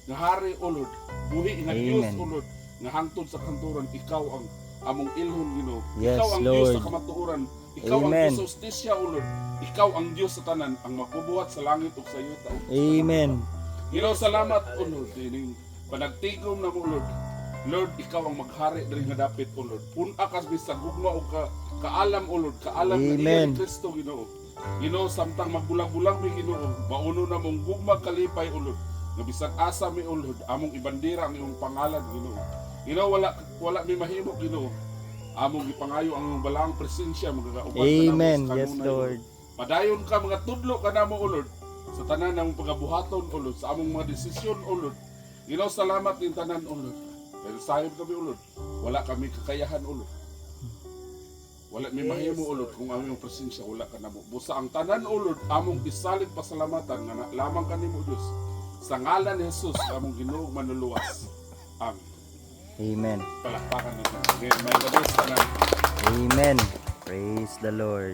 nga hari ulod, buhi nga Dios Amen. ulod nga hangtod sa kanturan. Ikaw ang among ilhon Ginoo. Yes, Ikaw ang Dios sa Lord. kamatuoran. Ikaw ang Amen. Diyos sa hustisya ulod. Ikaw ang Diyos sa tanan, ang magbubuhat sa langit ug sa yuta. ug sa Amen. Ginoo, salamat ulod ining panagtigom na mo ulod. Lord, ikaw ang maghari diri nga dapit ulod. Pun-a ka bisag gugma og kaalam ulod, kaalam nga iya Amen. ni Kristo Ginoo. Ginoo, samtang magbulang-bulang mi Ginoo, mauno na mong gugma kalipay ulod. Nga bisag asa mi ulod, among ibandira ang imong pangalan Ginoo. Ginoo, wala mi mahimo Ginoo. Among ipangayo ang imong balaang presensya magagauban Amen. Yes, Lord. Padayon ka mga tudlo ka namo ulod sa tanan ng pagabuhaton ulod sa among mga desisyon ulod. Ginoo, salamat din tanan ulod. Pero sayop kami ulod. Wala kami kakayahan ulod. Wala mi mahimo ulod kung ang imong presensya wala ka namo. Busa ang tanan ulod among isalig pasalamatan nga lamang kanimo Dios. Sa ngalan ni Jesus among Ginoo manuluwas. Amen. Amen. Palakpakan natin. Again, may labis tanan. Amen. Praise the Lord.